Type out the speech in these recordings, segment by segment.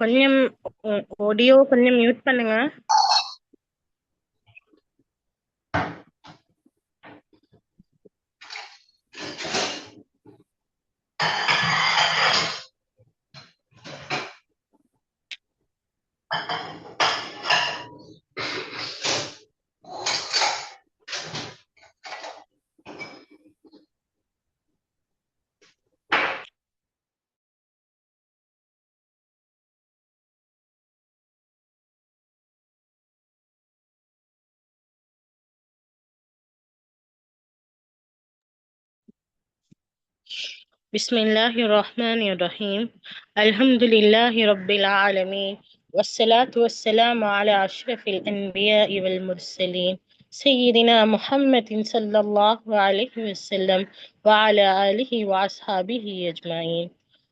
கொஞ்சம் ஆடியோ கொஞ்சம் மியூட் பண்ணுங்க. بسم الله الرحمن الرحيم. الحمد لله رب العالمين، والصلاة والسلام على أشرف الأنبياء والمرسلين سيدنا محمد صلى الله عليه وسلم وعلى آله وأصحابه أجمعين.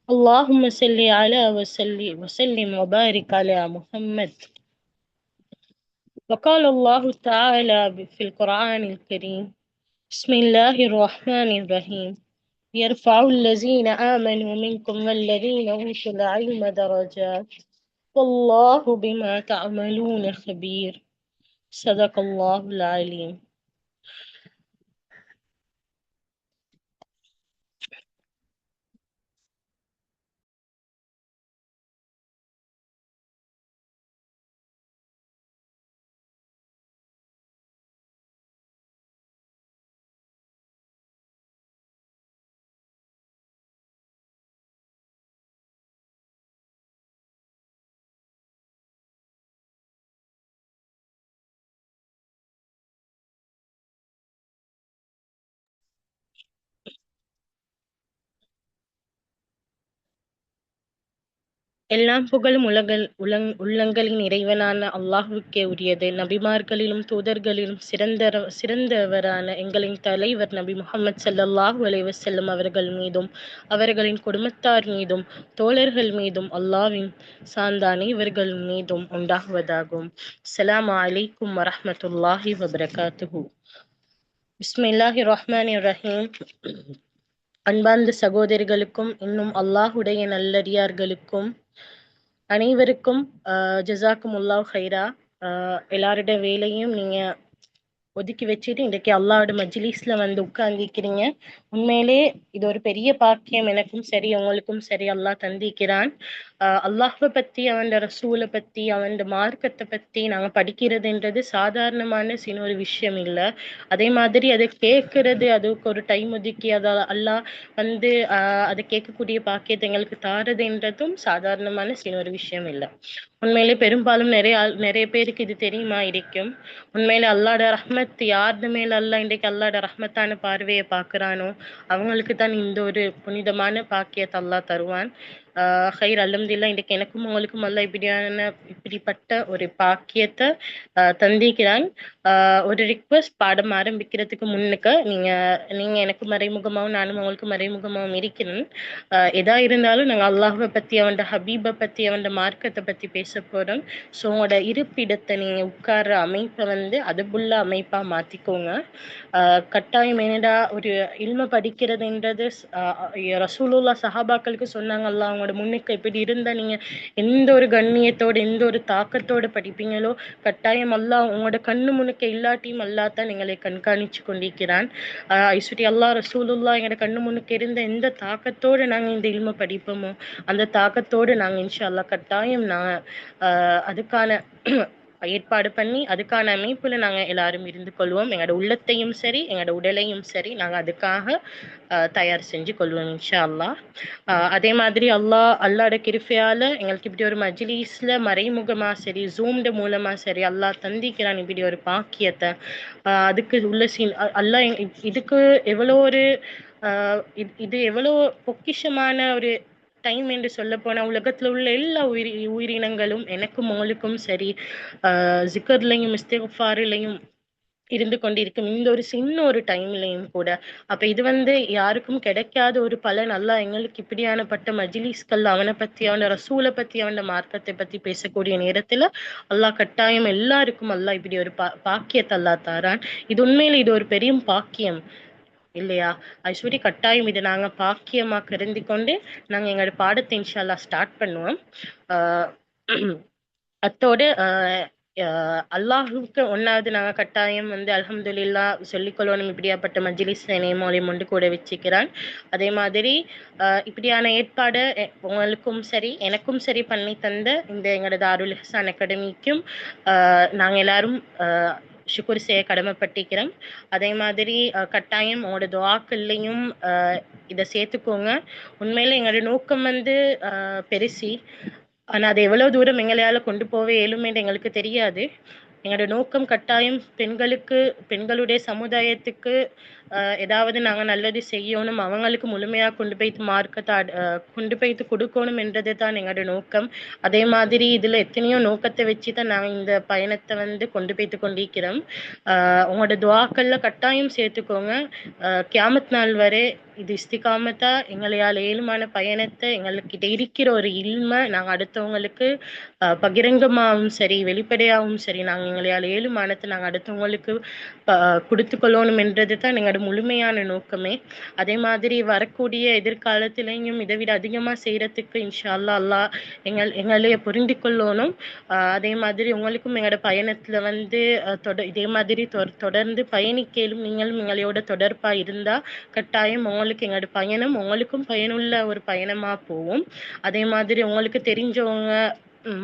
اللهم صل على وسلم وبارك على محمد. وقال الله تعالى في القرآن الكريم: بسم الله الرحمن الرحيم. يرفع الذين آمنوا منكم والذين أوتوا العلم درجات والله بما تعملون خبير. صدق الله العليم. எல்லாம் புகழும் உள்ளங்களின் இறைவனான அல்லாஹ்வுக்கே உரியது. நபிமார்களிலும் தூதர்களிலும் சிறந்தவரான எங்களின் தலைவர் நபி முஹம்மது ஸல்லல்லாஹு அலைஹி வஸல்லம் அவர்கள் மீதும் அவர்களின் குடும்பத்தார் மீதும் தோழர்கள் மீதும் அல்லாஹ்வின் சாந்தானே இவர்கள் மீதும் உண்டாகுவதாகும். அஸ்ஸலாமு அலைக்கும் வரஹ்மத்துல்லாஹி வபரகாத்துஹு. பிஸ்மில்லாஹிர் ரஹ்மானிர் ரஹீம். அன்பார்ந்த சகோதரிகளுக்கும் இன்னும் அல்லாஹுடைய நல்லடியார்களுக்கும் அனைவருக்கும் ஜஸாக்குமுல்லாஹ் ஹைரா. எல்லாரோட வேலையும் நீங்க ஒதுக்கி வச்சுட்டு இன்றைக்கு அல்லாஹ்வோட மஜ்லிஸ்ல வந்து உட்கார்ந்திருக்கிறீங்க. உண்மையிலே இது ஒரு பெரிய பாக்கியம். எனக்கும் சரி உங்களுக்கும் சரி அல்லாஹ் தந்திக்கிறான். அல்லாஹ்வை பத்தி அவன் ரசூலை பத்தி அவன் மார்க்கத்தை பத்தி நாங்க படிக்கிறதுன்றது சாதாரணமான ஒரு விஷயம் இல்லை. அதே மாதிரி அதை கேட்கறது, அதுக்கு ஒரு டைம் ஒதுக்கி அதை அல்லாஹ் வந்து அதை கேட்கக்கூடிய பாக்கியத்தை எங்களுக்கு தாரதுன்றதும் சாதாரணமான ஒரு விஷயம் இல்லை. உண்மையிலே பெரும்பாலும் நிறைய பேருக்கு இது தெரியுமா இருக்கும். உண்மையிலே அல்லாஹ்வோட ரஹ்மத் யாருது மேல அல்லாஹ் இன்றைக்கு அல்லாஹ்வோட ரஹ்மத்தான பார்வையை பார்க்கிறானோ அவங்களுக்கு தான் இந்த ஒரு புனிதமான பாக்கியத்தை அல்லாஹ் தருவான். ஹைர் அல்ஹம்துலில்லாஹ். இன்றைக்கு எனக்கும் உங்களுக்கும் அல்லாஹ் இப்படிப்பட்ட ஒரு பாக்கியத்தை தந்திக்கிறான். ஒரு ரிக்வெஸ்ட், பாடம் ஆரம்பிக்கிறதுக்கு முன்னுக்கு நீங்க எனக்கு மறைமுகமாகவும் நானும் உங்களுக்கு மறைமுகமாகவும் இருக்கிறேன். எதா இருந்தாலும் நாங்கள் அல்லாஹ்வை பத்தி அவன் ஹபீபை பத்தி அவன் மார்க்கத்தை பத்தி பேச போறோம். ஸோ உங்களோட இருப்பிடத்தை நீங்க உட்கார்ற அமைப்பை வந்து அதுபுள்ள அமைப்பா மாத்திக்கோங்க. கட்டாயம் என்னடா ஒரு இல்ம படிக்கிறதுன்றது ரசூலுல்லாஹ் சஹாபாக்களுக்கு சொன்னாங்க, அல்லாஹ் அவங்களோட முன்னுக்கு எப்படி இருந்தா நீங்க எந்த ஒரு கண்ணியத்தோட எந்த ஒரு தாக்கத்தோட படிப்பீங்களோ கட்டாயம் அல்லாஹ் உங்களோட கண்ணு முன்னுக்கு இல்லாட்டியும் அல்லாஹ் தான் எங்களை கண்காணிச்சு கொண்டிருக்கிறான். ஐஸ்வரி அல்லாஹ் ரசூலுல்லாஹ் எங்களோட கண்ணு முன்னுக்கு இருந்த எந்த தாக்கத்தோடு நாங்கள் இந்த இல்ம படிப்போமோ அந்த தாக்கத்தோடு நாங்கள் இன்ஷா அல்லாஹ் கட்டாயம் அதுக்கான ஏற்பாடு பண்ணி அதுக்கான அமைப்புல நாங்க எல்லாரும் இருந்து கொள்வோம். எங்களோட உள்ளத்தையும் சரி எங்களோட உடலையும் சரி நாங்க அதுக்காக தயார் செஞ்சு கொள்வோம் இன்ஷா அல்லாஹ். அதே மாதிரி அல்லாஹ்வோட கிருபையால எங்களுக்கு இப்படி ஒரு மஜ்லிஸ்ல மறைமுகமா சரி ஜூம்ட மூலமா சரி அல்லாஹ் தந்திக்கிறான் இப்படி ஒரு பாக்கியத்தை. அதுக்கு உள்ள அல்லாஹ் இதுக்கு எவ்வளோ ஒரு இது எவ்வளோ பொக்கிஷமான ஒரு டைம் என்று சொல்ல போனா உலகத்துல உள்ள எல்லா உயிரினங்களும் எனக்கும் உங்களுக்கும் சரி ஜிக்கர்லையும் இஸ்திக்ஃபார்லையும் இருந்து கொண்டிருக்கும் இந்த ஒரு சின்ன ஒரு டைம்லையும் கூட. அப்ப இது வந்து யாருக்கும் கிடைக்காத ஒரு பலன். அல்லாஹ் எங்களுக்கு இப்படியானப்பட்ட மஜ்லிஸ்கள் அவனை பத்தி அவன ரசூலை பத்தி அவன மார்க்கத்தை பத்தி பேசக்கூடிய நேரத்துல அல்லாஹ் கட்டாயம் எல்லாருக்கும் அல்லாஹ் இப்படி ஒரு பாக்கியத்தை அல்லாஹ் தாரான். இது உண்மையில இது ஒரு பெரிய பாக்கியம் இல்லையா ஐஸ்வரி? கட்டாயம் இதை நாங்க பாக்கியமா கருதி கொண்டு நாங்க எங்களோட பாடத்தை இன்ஷா அல்லாஹ் ஸ்டார்ட் பண்ணுவோம். அத்தோடு அல்லாஹுக்கு ஒன்னாவது நாங்க கட்டாயம் வந்து அல்ஹம்துலில்லா சொல்லிக்கொள்ளணும். இப்படியாப்பட்ட மஜ்லிஸ் மூலியம் ஒன்று கூட வச்சுக்கிறான். அதே மாதிரி இப்படியான ஏற்பாடு உங்களுக்கும் சரி எனக்கும் சரி பண்ணி தந்த இந்த எங்களோட தாருல் இஹ்சான் அகாடமிக்கும் நாங்க எல்லாரும் ஷுக்குர் செய்ய கடமைப்பட்டிக்கிறோம். அதே மாதிரி கட்டாயம் உங்களோட துஆக்கள்லையும் இதை சேர்த்துக்கோங்க. உண்மையில எங்களோட நோக்கம் வந்து பெருசி. ஆனா அது எவ்வளவு தூரம் எங்களால கொண்டு போக இயலுமென்று எங்களுக்கு தெரியாது. எங்களோட நோக்கம் கட்டாயம் பெண்களுடைய சமுதாயத்துக்கு ஏதாவது நாங்க நல்லது செய்யணும், அவங்களுக்கு முழுமையா கொண்டு போய்த்து மார்க்கத்தை கொண்டு போய்த்து கொடுக்கணும் என்றது தான் எங்களோட நோக்கம். அதே மாதிரி இதுல எத்தனையோ நோக்கத்தை வச்சுதான் நாங்க இந்த பயணத்தை வந்து கொண்டு போய்த்து கொண்டிருக்கிறோம். உங்களோட துஆக்கள்ல கட்டாயம் சேர்த்துக்கோங்க. கியாமத் நாள் வரை இது இஸ்திகாமத்தா எங்களையால் ஏழுமான பயணத்தை எங்கள்கிட்ட இருக்கிற ஒரு இல்மை நாங்கள் அடுத்தவங்களுக்கு பகிரங்கமாகவும் சரி வெளிப்படையாகவும் சரி நாங்கள் எங்களையால் ஏழுமானத்தை நாங்கள் அடுத்தவங்களுக்கு கொடுத்து கொள்ளணும் என்றது தான் எங்களோட முழுமையான நோக்கமே. அதே மாதிரி வரக்கூடிய எதிர்காலத்திலையும் இதை விட அதிகமாக செய்கிறதுக்கு இன்ஷா அல்லா எங்களைய புரிந்து கொள்ளணும். அதே மாதிரி உங்களுக்கும் எங்களோட பயணத்தில் வந்து இதே மாதிரி தொடர்ந்து பயணிக்கலும் நீங்களும் எங்களோட தொடர்பாக இருந்தால் கட்டாயம் உங்களுக்கு எங்களோட பயணம் உங்களுக்கும் பயனுள்ள ஒரு பயணமா போகும். அதே மாதிரி உங்களுக்கு தெரிஞ்சவங்க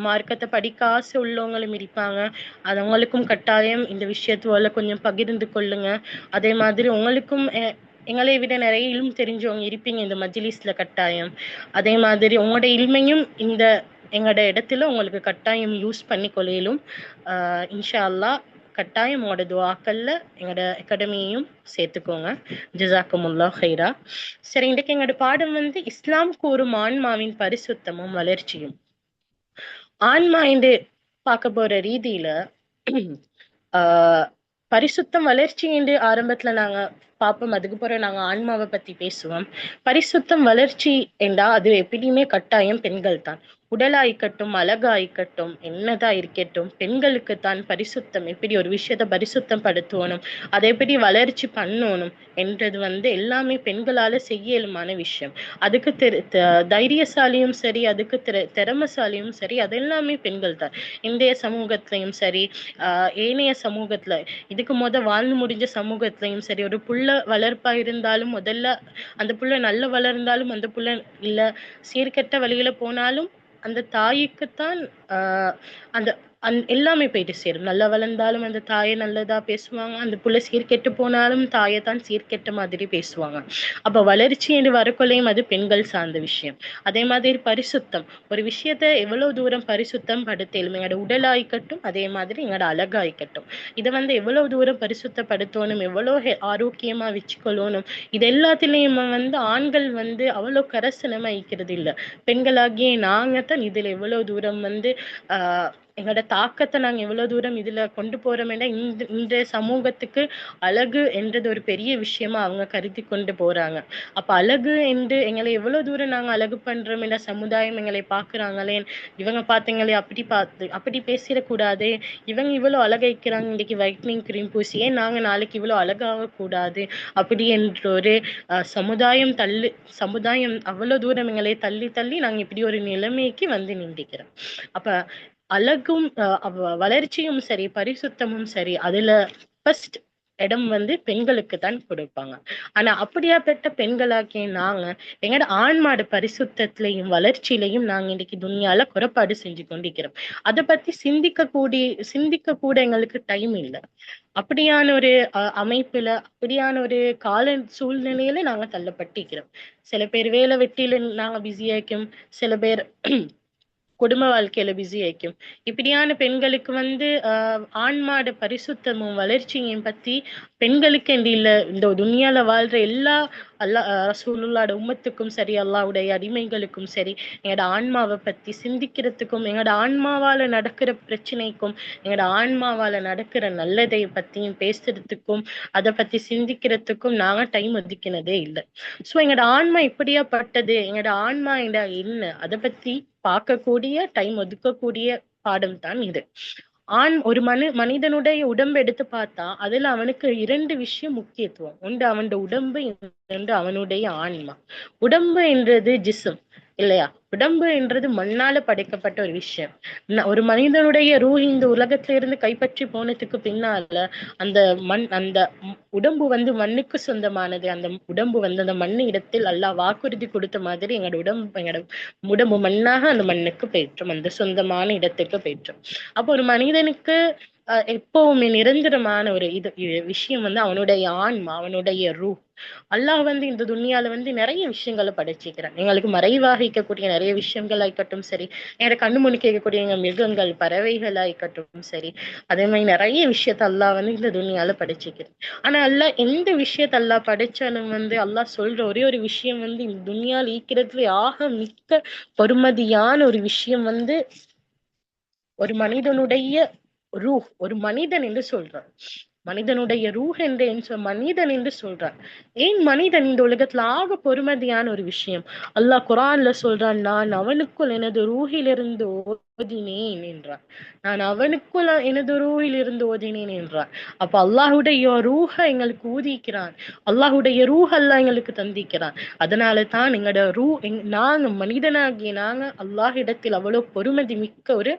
மார்க்கத்தை படிக்க ஆசை உள்ளவங்களும் இருப்பாங்க. அது உங்களுக்கும் கட்டாயம் இந்த விஷயத்துல கொஞ்சம் பகிர்ந்து கொள்ளுங்க. அதே மாதிரி உங்களுக்கும் எங்களை விட நிறைய இல்மு தெரிஞ்சவங்க இருப்பீங்க இந்த மஜ்லிஸ்ல கட்டாயம். அதே மாதிரி உங்களோட இல்மையும் இந்த எங்களோட இடத்துல உங்களுக்கு கட்டாயம் யூஸ் பண்ணி கொள்ளையிலும். இன்ஷா அல்லாஹ் கட்டாயம் உங்களோட துஆக்கள்ல எங்களோட அகாடமியையும் சேர்த்துக்கோங்க. ஜஸாக்குமுல்லாஹ் ஹைரா. சரி, இன்றைக்கு எங்களோட பாடம் வந்து இஸ்லாம் கூறும் ஆன்மாவின் பரிசுத்தமும் வளர்ச்சியும். ஆன்மா என்று பார்க்க போற ரீதியில பரிசுத்தம் வளர்ச்சி என்று ஆரம்பத்துல நாங்க பார்ப்போம். அதுக்கு பிறகு நாங்க ஆன்மாவை பத்தி பேசுவோம். பரிசுத்தம் வளர்ச்சி என்றா அது எப்படியுமே கட்டாயம் பெண்கள் தான். உடலாய்க்கட்டும் அழகாய்க்கட்டும் என்னதான் இருக்கட்டும் பெண்களுக்கு தான் பரிசுத்தம், எப்படி ஒரு விஷயத்த பரிசுத்தம் படுத்தணும், அதை எப்படி வளர்ச்சி பண்ணணும் என்றது வந்து எல்லாமே பெண்களால செய்யலுமான விஷயம். அதுக்கு தைரியசாலியும் சரி, அதுக்கு திறமசாலியும் சரி, அது எல்லாமே பெண்கள் தான். இந்திய சமூகத்திலையும் சரி, ஏனைய சமூகத்துல இதுக்கு வாழ்ந்து முடிஞ்ச சமூகத்திலையும் சரி, ஒரு புள்ள வளர்ப்பா இருந்தாலும் முதல்ல அந்த புள்ள நல்ல வளர்ந்தாலும் அந்த புள்ள இல்ல சீர்கெட்ட வழியில போனாலும் அந்த தாய்க்குத்தான் அந்த எல்லாமே போயிட்டு சேரும். நல்லா வளர்ந்தாலும் அந்த தாயை நல்லதா பேசுவாங்க, அந்த புள்ள சீர்கெட்டு போனாலும் தாயை தான் சீர்கெட்ட மாதிரி பேசுவாங்க. அப்ப வளர்ச்சி என்று வரக்கொள்ளையும் அது பெண்கள் சார்ந்த விஷயம். அதே மாதிரி பரிசுத்தம், ஒரு விஷயத்த எவ்வளவு தூரம் பரிசுத்தம் படுத்தலும், எங்களோட உடலாய்க்கட்டும் அதே மாதிரி எங்களோட அழகாய்க்கட்டும், இதை வந்து எவ்வளவு தூரம் பரிசுத்தப்படுத்தணும், எவ்வளவு ஆரோக்கியமா வச்சுக்கொள்ளணும், இது எல்லாத்திலையும் வந்து ஆண்கள் வந்து அவ்வளவு கரசனமா இருக்கிறது இல்லை. பெண்களாகிய நாங்க தான் இதுல எவ்வளவு தூரம் வந்து எங்களோட தாக்கத்தை நாங்க எவ்வளவு தூரம் இதுல கொண்டு போறோம்னா இந்த சமூகத்துக்கு அழகு என்றது ஒரு பெரிய விஷயமா அவங்க கருதி கொண்டு போறாங்க. அப்ப அழகு என்று எங்களை எவ்வளவு தூரம் நாங்க அழகு பண்றோம் என்ற சமுதாயம் எங்களை பாக்குறாங்களே, இவங்க பார்த்தீங்களே அப்படி பேசிடக்கூடாது, இவங்க இவ்வளவு அழகைக்கிறாங்க இன்னைக்கு வைட்னிங் கிரீம் பூசி, ஏன் நாங்க நாளைக்கு இவ்வளவு அழகாக கூடாது அப்படி என்ற ஒரு சமுதாயம் அவ்வளவு தூரம் எங்களை தள்ளி தள்ளி நாங்க இப்படி ஒரு நிலைமைக்கு வந்து நின்றுக்கிறோம். அப்ப அழகும் வளர்ச்சியும் சரி பரிசுத்தமும் சரி அதுல ஃபர்ஸ்ட் இடம் வந்து பெண்களுக்கு தான் கொடுப்பாங்க. ஆனா அப்படியாப்பட்ட பெண்களாக்கிய நாங்க எங்களோட ஆன்மாட பரிசுத்தத்திலையும் வளர்ச்சியிலையும் நாங்க இன்னைக்கு துனியால குறைபாடு செஞ்சு கொண்டிருக்கிறோம். அதை பத்தி சிந்திக்க கூட எங்களுக்கு டைம் இல்லை. அப்படியான ஒரு அமைப்புல அப்படியான ஒரு கால சூழ்நிலையில நாங்க தள்ளப்பட்டிருக்கிறோம். சில பேர் வேலை வெட்டியில நாங்க பிஸியாக்கும், சில பேர் குடும்ப வாழ்க்கையில பிஸி ஆயிக்கும். இப்படியான பெண்களுக்கு வந்து ஆன்மாட பரிசுத்தமும் வளர்ச்சியையும் பத்தி பெண்களுக்கு என்று இல்ல, இந்த துனியால வாழ்ற எல்லா ரசூலுல்லாஹ்வோட உம்மத்துக்கும் சரி, அல்லாஹ்வுடைய அடிமைகளுக்கும் சரி, எங்களோட ஆன்மாவை பத்தி சிந்திக்கிறதுக்கும், எங்களோட ஆன்மாவால நடக்கிற பிரச்சனைக்கும், எங்களோட ஆன்மாவால நடக்கிற நல்லதை பத்தியும் பேசுறதுக்கும், அதை பத்தி சிந்திக்கிறதுக்கும் நாங்க டைம் ஒதுக்கினதே இல்லை. சோ எங்களோட ஆன்மா இப்படியாப்பட்டது, எங்களோட ஆன்மா என்ன அதை பத்தி பார்க்கக்கூடிய டைம் ஒதுக்கக்கூடிய பாடம் தான் இது. ஒரு மனிதனுடைய உடம்பு எடுத்து பார்த்தா அதுல அவனுக்கு 2 விஷயம் முக்கியத்துவம். ஒன்று அவனுடைய உடம்பு, இன்னொன்று அவனுடைய ஆன்மா. உடம்பு என்றது ஜிஸ்ம், இல்லையா? உடம்பு என்றது மண்ணால படைக்கப்பட்ட ஒரு விஷயம். ஒரு மனிதனுடைய ரூஹ் இந்த உலகத்துல இருந்து கைப்பற்றி போனதுக்கு பின்னால அந்த அந்த உடம்பு வந்து மண்ணுக்கு சொந்தமானது. அந்த உடம்பு வந்து அந்த மண்ணு இடத்தில் அல்லாஹ் வாக்குறுதி கொடுத்த மாதிரி எங்களோட உடம்பு மண்ணாக அந்த மண்ணுக்கு பெற்றும், அந்த சொந்தமான இடத்துக்கு பெற்றும். அப்போ ஒரு மனிதனுக்கு எப்பவுமே நிரந்தரமான ஒரு விஷயம் வந்து அவனுடைய ஆன்மா, அவனுடைய ரூஹ். அல்லாஹ் வந்து இந்த துன்யால வந்து நிறைய விஷயங்களை படைச்சிக்கிறான். எங்களுக்கு மறைவாக இருக்கக்கூடிய நிறைய விஷயங்கள் ஆயிக்கட்டும் சரி, எங்க கண்ணு முன்னு கேட்கக்கூடிய எங்க மிருகங்கள், பறவைகள் ஆயிக்கட்டும் சரி, அதே மாதிரி நிறைய விஷயத்த அல்லாஹ் வந்து இந்த துன்யால படைச்சிக்கிறான். ஆனா அல்லாஹ் எந்த விஷயத்த அல்லாஹ் படைச்சாலும் வந்து அல்லாஹ் சொல்ற ஒரே ஒரு விஷயம் வந்து இந்த துன்யால ஈக்கிறதுல ஆக மிக்க பொறுமதியான ஒரு விஷயம் வந்து ஒரு மனிதனுடைய ரூஹ். ஒரு மனிதன் என்று சொல்றான். மனிதனுடைய ரூஹ் என்று மனிதன் என்று சொல்றான். ஏன் மனிதன் இந்த உலகத்துல ஆக பொறுமதியான ஒரு விஷயம்? அல்லாஹ் குரான்ல சொல்றான், நான் அவனுக்குள் எனது ரூஹிலிருந்து ஓதினேன் என்றான். நான் அவனுக்குள் எனது ரூஹில் இருந்து ஓதினேன் என்றான். அப்ப அல்லாஹுடைய ரூஹ எங்களுக்கு ஊதிக்கிறான். அல்லாஹுடைய ரூஹ் அல்லாஹ் எங்களுக்கு தந்திக்கிறான். அதனால தான் எங்களோட நாங்க மனிதனாகிய நாங்க அல்லாஹ் இடத்தில் அவ்வளவு பொறுமதி மிக்க ஒரு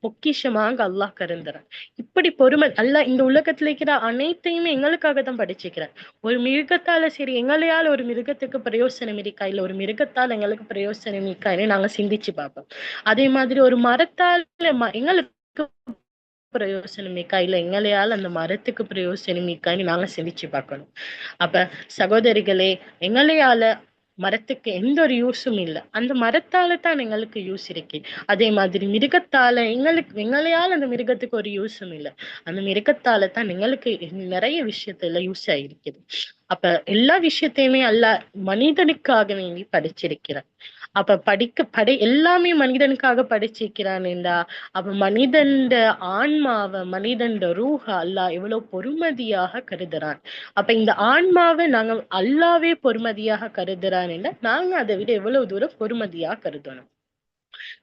பொக்கிஷமாக அல்லாஹ் கருந்துறான். இப்படி பொறுமை அல்லாஹ் இந்த உலகத்துல இருக்கிற அனைத்தையுமே எங்களுக்காக தான் படிச்சுக்கிறான். ஒரு மிருகத்தால சரி, எங்களையால ஒரு மிருகத்துக்கு பிரயோசனம் இருக்கா, இல்ல ஒரு மிருகத்தால் எங்களுக்கு பிரயோசனம் இருக்கான்னு நாங்க சிந்திச்சு பார்ப்போம். அதே மாதிரி ஒரு மரத்தால எங்களுக்கு பிரயோசனம் இருக்கா, இல்ல எங்களையால அந்த மரத்துக்கு பிரயோசனம் இருக்கான்னு நாங்க சிந்திச்சு பார்க்கணும். அப்ப சகோதரிகளே, எங்களையால மரத்துக்கு எந்த ஒரு யூஸும் இல்லை. அந்த மரத்தால தான் எங்களுக்கு யூஸ் இருக்கு. அதே மாதிரி மிருகத்தால எங்களையால அந்த மிருகத்துக்கு ஒரு யூஸும் இல்லை. அந்த மிருகத்தால தான் எங்களுக்கு நிறைய விஷயத்துல யூஸ் ஆயிருக்குது. அப்ப எல்லா விஷயத்தையுமே அல்லாஹ் மனிதனுக்காக வேண்டி படைச்சிருக்கிறான். அப்ப எல்லாமே மனிதனுக்காக படைச்சிருக்கிறான்டா. அப்ப மனிதன்ட ஆன்மாவை, மனிதன்ட ரூஹ அல்லாஹ் எவ்வளவு பொறுமதியாக கருதுறான். அப்ப இந்த ஆன்மாவை நாங்க அல்லாவே பொறுமதியாக கருதுறான் என்றா, நாங்க அதை விட எவ்வளவு தூரம் பொறுமதியாக கருதணும்.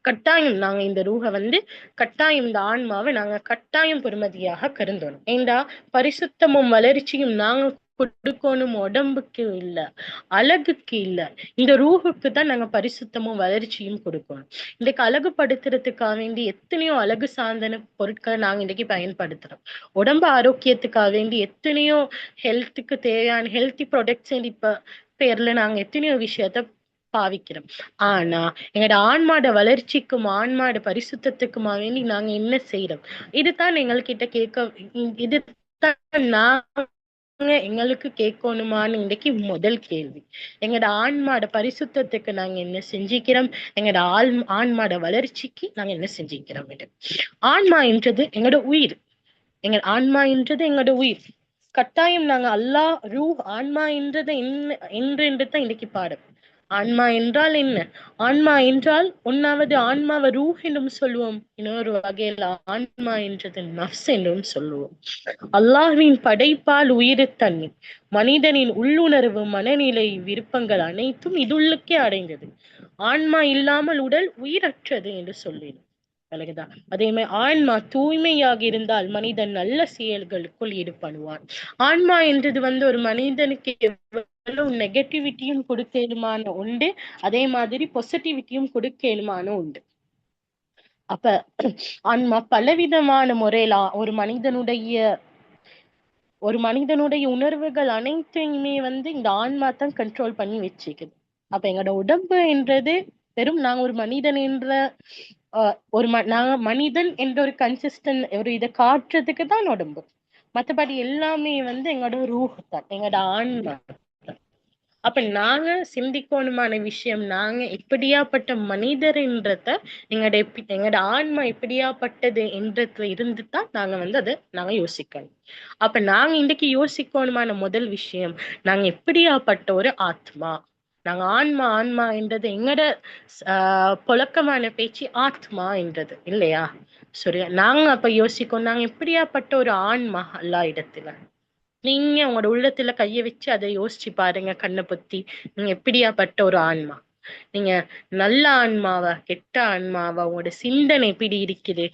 கட்டாயம் நாங்க இந்த ரூஹ வந்து கட்டாயம் இந்த ஆன்மாவை நாங்க கட்டாயம் பொறுமதியாக கருதணும். ஏண்டா பரிசுத்தமும் வளர்ச்சியும் நாங்க கொடுக்கணும் உடம்புக்கு இல்ல, அழகுக்கு இல்ல, இந்த ரூஹுக்கு தான் நாங்க பரிசுத்தமும் வளர்ச்சியும் கொடுக்கணும். இன்றைக்கு அழகுபடுத்துறதுக்காக வேண்டி எத்தனையோ அழகு சார்ந்த பொருட்களை நாங்க இன்னைக்கு பயன்படுத்துறோம். உடம்பு ஆரோக்கியத்துக்காக வேண்டி எத்தனையோ ஹெல்த்துக்கு தேவையான ஹெல்த்தி ப்ராடக்ட்ஸ் இப்ப பேர்ல நாங்க எத்தனையோ விஷயத்த பாவிக்கிறோம். ஆனா எங்களோட ஆன்மாட வளர்ச்சிக்கும் ஆன்மாட பரிசுத்தத்துக்குமா வேண்டி நாங்க என்ன செய்யறோம்? இதுதான் எங்கள்கிட்ட இதுதான் நாங்க எங்களுக்கு கேட்கணுமான்னு இன்றைக்கு முதல் கேள்வி. எங்களோட ஆன்மாட பரிசுத்தத்துக்கு நாங்க என்ன செஞ்சிக்கிறோம்? எங்களோட ஆன்மாட வளர்ச்சிக்கு நாங்க என்ன செஞ்சிக்கிறோம்? ஆன்மா என்றது எங்களோட உயிர். ஆன்மா என்றது எங்களோட உயிர். கட்டாயம் நாங்க அல்லாஹ் ரூஹ் ஆன்மா என்றது என்று தான் இன்னைக்கு பாடம். ஆன்மா என்றால் என்ன? ஆன்மா என்றால் ஒன்னாவது ஆன்மாவை ரூஹ் என்றும் சொல்லுவோம், இன்னொரு வகையில ஆன்மா என்றது நஃப்ஸ் என்றும் சொல்லுவோம். அல்லாஹ்வின் படைப்பால் உயிர் தன்மை, மனிதனின் உள்ளுணர்வு, மனநிலை, விருப்பங்கள் அனைத்தும் இதுள்ளுக்கே அடைந்தது. ஆன்மா இல்லாமல் உடல் உயிரற்றது என்று சொல்லிடும். விலகுதா? அதே மாதிரி ஆன்மா தூய்மையாக இருந்தால் மனிதன் நல்ல செயல்களுக்குள் ஈடுபடுவான். ஆன்மா என்றது வந்து ஒரு மனிதனுக்கு எவ்வளவு நெகட்டிவிட்டியும் கொடுக்கலுமான உண்டு, அதே மாதிரி பாசிட்டிவிட்டியும் கொடுக்கலுமான உண்டு. அப்ப ஆன்மா பலவிதமான முறையில ஒரு மனிதனுடைய உணர்வுகள் அனைத்தையுமே வந்து இந்த ஆன்மா தான் கண்ட்ரோல் பண்ணி வச்சுக்குது. அப்ப எங்களோட உடம்பு என்றது வெறும் நாங்க ஒரு மனிதன் என்ற நாங்க மனிதன் என்ற ஒரு கன்சிஸ்டன்ட் ஒரு இதை காட்டுறதுக்கு தான் உடம்பு. மற்றபடி எல்லாமே வந்து எங்களோட ரூஹ் தான், எங்களோட ஆன்மா. அப்ப நாங்க சிந்திக்கணுமான விஷயம், நாங்க எப்படியாப்பட்ட மனிதர் என்றத எங்களோட ஆன்மா எப்படியாப்பட்டது என்றதுல இருந்து தான் நாங்க வந்து அதை நாங்க யோசிக்கணும். அப்ப நாங்க இன்னைக்கு யோசிக்கணுமான முதல் விஷயம், நாங்க எப்படியாப்பட்ட ஒரு ஆத்மா. நாங்க ஆன்மா ஆன்மா என்றது எங்கட புழக்கமான பேச்சு ஆத்மா என்றது இல்லையா? சரி, நாங்க அப்ப யோசிக்கணும், நாங்க எப்படியாப்பட்ட ஒரு ஆன்மா எல்லா இடத்துல. நீங்க உங்களோட உள்ளத்துல கைய வச்சு அதை யோசிச்சு பாருங்க. கண்ணை பொத்தி நீங்க எப்படியாப்பட்ட ஒரு ஆன்மா? நீங்க நல்ல ஆன்மாவா, கெட்ட ஆன்மாவா? உங்களோட சிந்தனை எப்படி இருக்குது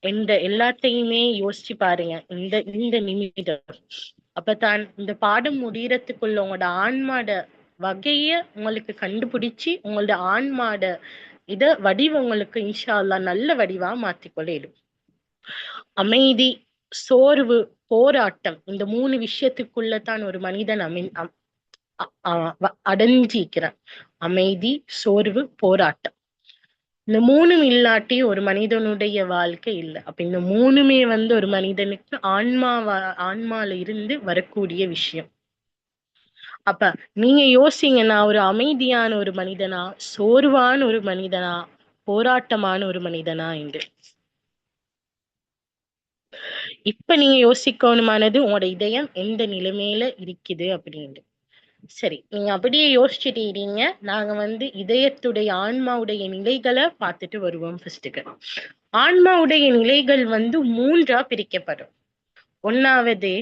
எந்த எல்லாத்தையுமே யோசிச்சு பாருங்க இந்த இந்த நிமிடம். அப்பதான் இந்த பாடம் முடியறதுக்குள்ள உங்களோட ஆன்மாட வகைய உங்களுக்கு கண்டுபிடிச்சு உங்களோட ஆன்மாட இத வடிவ உங்களுக்கு இன்ஷா அல்லாஹ் நல்ல வடிவா மாத்திக்கொள்ளிடும். அமைதி, சோர்வு, போராட்டம் இந்த 3 விஷயத்துக்குள்ளதான் ஒரு மனிதன் அடைஞ்சிக்கிறான். அமைதி, சோர்வு, போராட்டம். இந்த 3ம் இல்லாட்டி ஒரு மனிதனுடைய வாழ்க்கை இல்லை. அப்ப இந்த 3மே ஒரு மனிதனுக்கு ஆன்மால இருந்து வரக்கூடிய விஷயம். அப்ப நீங்க யோசிங்க, நான் ஒரு அமைதியான ஒரு மனிதனா, சோர்வான ஒரு மனிதனா, போராட்டமான ஒரு மனிதனா என்று. இப்ப நீங்க யோசிக்கணுமானது உங்களோட இதயம் எந்த நிலைமையில இருக்குது அப்படின்னு. சரி, நீங்க அப்படியே யோசிச்சுட்டு இருக்கீங்க. நாங்க இதயத்துடைய ஆன்மாவுடைய நிலைகளை பார்த்துட்டு வருவோம். ஃபர்ஸ்ட்டுக்கு ஆன்மாவுடைய நிலைகள் 3ஆ பிரிக்கப்படும். ஒன்னாவது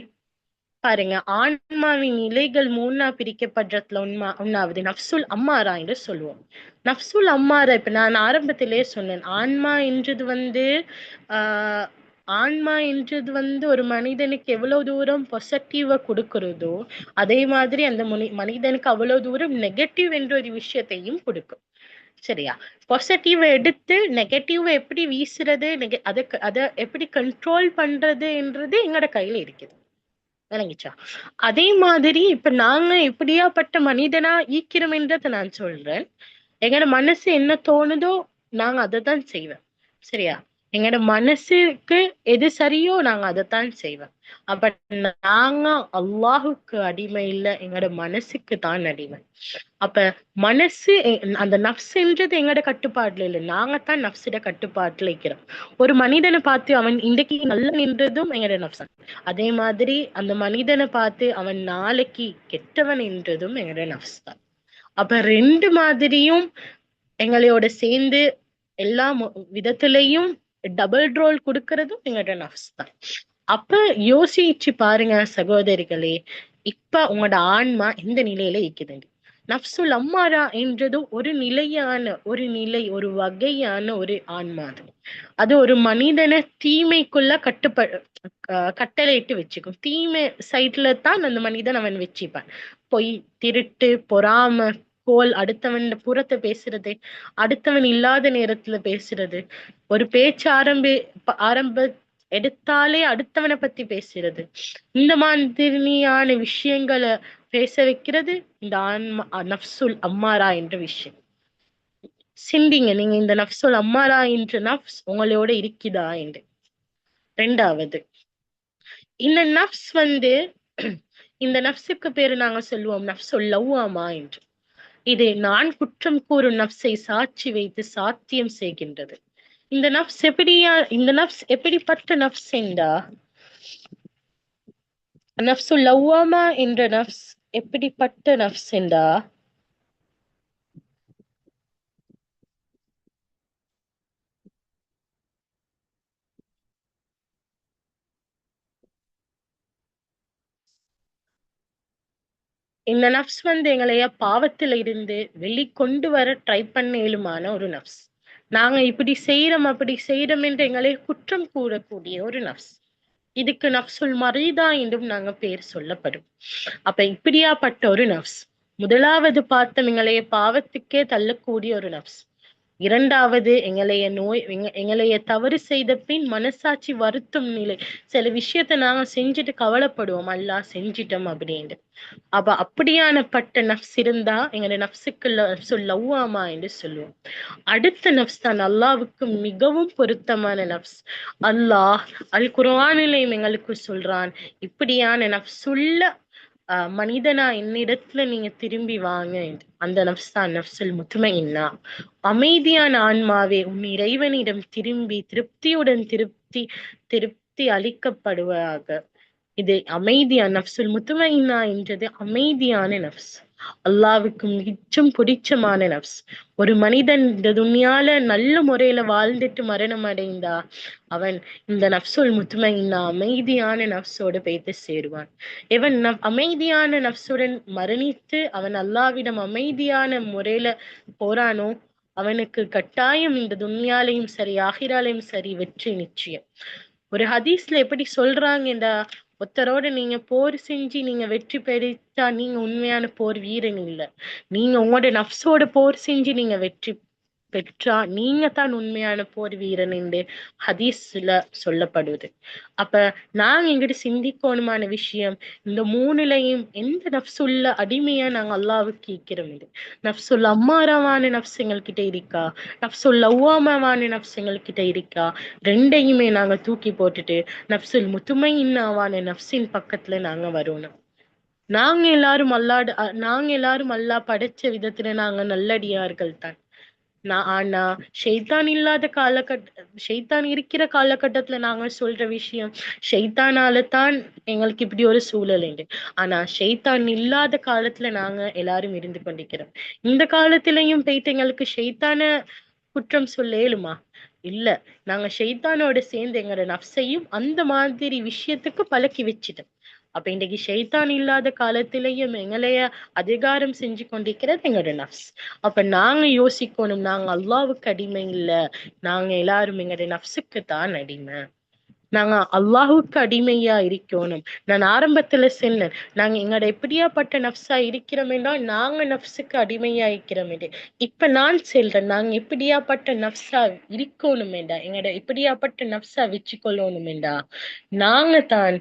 பாருங்க, ஆன்மாவின் நிலைகள் 3ஆ பிரிக்கப்படுறதுல ஒன்னாவது நஃப்சுல் அம்மாரா என்று சொல்லுவோம். நஃப்சுல் அம்மாரா, இப்ப நான் ஆரம்பத்திலே சொன்னேன், ஆன்மா என்றது ஆஹ் ஆன்மா என்றது ஒரு மனிதனுக்கு எவ்வளவு தூரம் பாசிட்டிவா கொடுக்கிறதோ, அதே மாதிரி அந்த மனிதனுக்கு அவ்வளவு தூரம் நெகட்டிவ் என்ற ஒரு விஷயத்தையும் கொடுக்கும். சரியா? பாசிட்டிவ எடுத்து நெகட்டிவ எப்படி வீசுறது, அதை எப்படி கண்ட்ரோல் பண்றது என்றது எங்களோட கையில இருக்குது. விளங்கிச்சா? அதே மாதிரி இப்ப நாங்க எப்படியாப்பட்ட மனிதனா ஈக்கிறோம் என்றதை நான் சொல்றேன். எங்களோட மனசு என்ன தோணுதோ நாங்க அதைத்தான் செய்வேன். சரியா? எங்களோட மனசுக்கு எது சரியோ நாங்க அதைத்தான் செய்வேன். அப்ப நாங்க அல்லாஹுக்கு அடிமை இல்ல, எங்களோட மனசுக்கு தான் அடிமை. அப்ப மனசு அந்த நஃப்ஸ்ன்றது எங்களோட கட்டுப்பாட்டுல இல்லை, நாங்கத்தான் நஃப்ஸோட கட்டுப்பாட்டுல இருக்கிறோம். ஒரு மனிதனை பார்த்து அவன் இன்றைக்கு நல்ல நின்றதும் எங்களோட நஃப்ஸ். அதே மாதிரி அந்த மனிதனை பார்த்து அவன் நாளைக்கு கெட்டவன் என்றதும் எங்களோட நஃப்ஸ் தான். அப்ப 2 மாதிரியும் எங்களோட சேர்ந்து எல்லா விதத்திலையும் டபுள் ரோல் கொடுக்கறதும் எங்களோட நஃப்ஸ் தான். அப்ப யோசிச்சு பாருங்க சகோதரிகளே, இப்ப உங்களோட ஆன்மா எந்த நிலையில இருக்குது? நஃப்சுல் அம்மாரா என்றது ஒரு நிலையான ஒரு நிலை, ஒரு வகையான ஒரு ஆன்மா. அது ஒரு மனிதனை தீமைக்குள்ள கட்டளையிட்டு வச்சுக்கும். தீமை சைட்ல தான் அந்த மனிதன் அவன் வச்சுப்பான். பொய், திருட்டு, பொறாம, கோல், அடுத்தவன் புறத்தை பேசுறது, அடுத்தவன் இல்லாத நேரத்துல பேசுறது, ஒரு பேச்சு ஆரம்ப எடுத்தாலே அடுத்தவனை பத்தி பேசுறது, இந்த மாதிரியான விஷயங்களை பேச வைக்கிறது இந்த ஆன்மா நஃப்சுல் அம்மாரா என்ற விஷயம். சிந்திங்க, நீங்க இந்த நஃப்சுல் அம்மாரா என்ற நஃப்ஸ் உங்களோட இருக்குதா என்று. 2வது, இந்த நஃப்ஸ் இந்த நஃப்ஸுக்கு பேரு நாங்க சொல்லுவோம் நஃப்சுல் லவ்வாமா என்று. இது நான் குற்றம் கூறும் நஃப்ஸை சாட்சி வைத்து சாத்தியம் செய்கின்றது. இந்த நஃப்ஸ் எப்படிப்பட்ட நஃப்ஸ் என்றா, நஃப்சுல் லவ்வாமா என்ற நஃப்ஸ் எப்படிப்பட்ட நஃப்ஸ் என்றா, இந்த நஃப்ஸ் எங்களைய பாவத்துல இருந்து வெளிக்கொண்டு வர ட்ரை பண்ணேலுமான ஒரு நஃப்ஸ். நாங்க இப்படி செய்யறோம் அப்படி செய்யறோம் என்று எங்களை குற்றம் கூறக்கூடிய ஒரு நஃப்ஸ். இதுக்கு நஃப்சுல் மரீதா என்றும் நாங்க பேர் சொல்லப்படும். அப்ப இப்படியாப்பட்ட ஒரு நஃப்ஸ். முதலாவது பார்த்த எங்களைய பாவத்துக்கே தள்ளக்கூடிய ஒரு நஃப்ஸ். 2வது எங்களைய தவறு செய்த பின் மனசாட்சி வருத்தும் நிலை. சில விஷயத்த நாங்க செஞ்சுட்டு கவலைப்படுவோம், அல்லா செஞ்சிட்டோம் அப்படின்ட்டு. அப்ப அப்படியானப்பட்ட நஃப்ஸ் இருந்தா எங்களோட நஃப்ஸுக்கு லவ்வாமா என்று சொல்லுவோம். அடுத்த நஃப்ஸ் தான் அல்லாவுக்கு மிகவும் பொருத்தமான நஃப்ஸ். அல்லாஹ் அல் குர்ஆனிலேயும் எங்களுக்கு சொல்றான், இப்படியான நஃப்சுள்ள மனிதனா என்னிடத்துல நீங்க திரும்பி வாங்க என்று. அந்த நஃப்ஸ் தான் நஃப்சுல் முத்மஇன்னா. அமைதியான ஆன்மாவே, உன் இறைவனிடம் திரும்பி திருப்தியுடன் திருப்தி அளிக்கப்படுவதாக. இது அமைதியான நஃப்சுல் முத்மஇன்னா என்றது அமைதியான நஃப்ஸ், அல்லாவுக்கு மிச்சம் பிடிச்சமான நஃப்ஸ். ஒரு மனிதன் இந்த துன்யால நல்ல முறையில வாழ்ந்துட்டு மரணம் அடைந்தா அவன் இந்த நஃப்சுல் முத்மஇன்னா அமைதியான நஃப்ஸோடு போய்த்து சேருவான். இவன் அமைதியான நஃப்சுடன் மரணித்து அவன் அல்லாவிடம் அமைதியான முறையில போறானோ அவனுக்கு கட்டாயம் இந்த துன்யாலையும் சரி ஆகிராலையும் சரி வெற்றி நிச்சயம். ஒரு ஹதீஸ்ல எப்படி சொல்றாங்கடா, ஒருத்தரோட நீங்க போர் செஞ்சு நீங்க வெற்றி பெற்றா நீங்க உண்மையான போர் வீரன் இல்ல. நீங்க உங்களோட நஃப்ஸோட போர் செஞ்சு நீங்க வெற்றி பெற்றா நீங்க தான் உண்மையான போர் வீரன் என்று ஹதீஸ்ல சொல்லப்படுது. அப்ப நாங்க எங்கிட்ட சிந்திக்கணுமான விஷயம், இந்த மூணுலையும் எந்த நஃப்ஸுள்ள அடிமையா நாங்க அல்லாஹ்வுக்கு கேட்கிறோம். இது நஃப்ஸுல் அம்மாராவான நஃப்ஸ் எங்கள்கிட்ட இருக்கா, நஃப்ஸுல் லவ்வாமாவான நஃப்ஸ் எங்கள்கிட்ட இருக்கா? ரெண்டையுமே நாங்க தூக்கி போட்டுட்டு நஃப்ஸுல் முத்துமையின்னாவான நஃப்ஸின் பக்கத்துல நாங்க வரணும். நாங்க எல்லாரும் அல்லாஹ் படைச்ச விதத்துல நாங்க நல்லடியார்கள் தான். ஆனா ஷைத்தான் இருக்கிற காலகட்டத்துல நாங்க சொல்ற விஷயம், ஷைத்தானால தான் எங்களுக்கு இப்படி ஒரு சூழல் உண்டு. ஆனா ஷைத்தான் இல்லாத காலத்துல நாங்க எல்லாரும் இருந்து கொண்டிருக்கிறோம். இந்த காலத்திலயும் போயிட்டு எங்களுக்கு ஷைத்தான குற்றம் சொல்ல இயலுமா? இல்ல. நாங்க ஷைத்தானோட சேர்ந்து எங்களோட நஃப்ஸையும் அந்த மாதிரி விஷயத்துக்கு பழக்கி வச்சுட்டோம். அப்ப இன்னைக்கு ஷைத்தான் இல்லாத காலத்திலேயும் எங்களைய அதிகாரம் செஞ்சு கொண்டிருக்கிறது எங்களோட நஃப்ஸ். அப்ப நாங்க யோசிக்கணும், நாங்க அல்லாஹ்வுக்கு அடிமை இல்ல, நாங்க எல்லாரும் எங்களோட நஃப்ஸுக்கு தான் அடிமை. நாங்க அல்லாஹ்வுக்கு அடிமையா இருக்கணும். நான் ஆரம்பத்துல சொன்னேன், நாங்க எங்களோட எப்படியாப்பட்ட நஃப்ஸா இருக்கிறோமேனா நாங்க நஃப்ஸுக்கு அடிமையா இருக்கிறோமே. இப்ப நான் சொல்றேன், நாங்க எப்படியாப்பட்ட நஃப்ஸா இருக்கணுமேடா, எங்களோட எப்படியாப்பட்ட நஃப்ஸா வச்சுக்கொள்ளணுமேடா, நாங்க தான்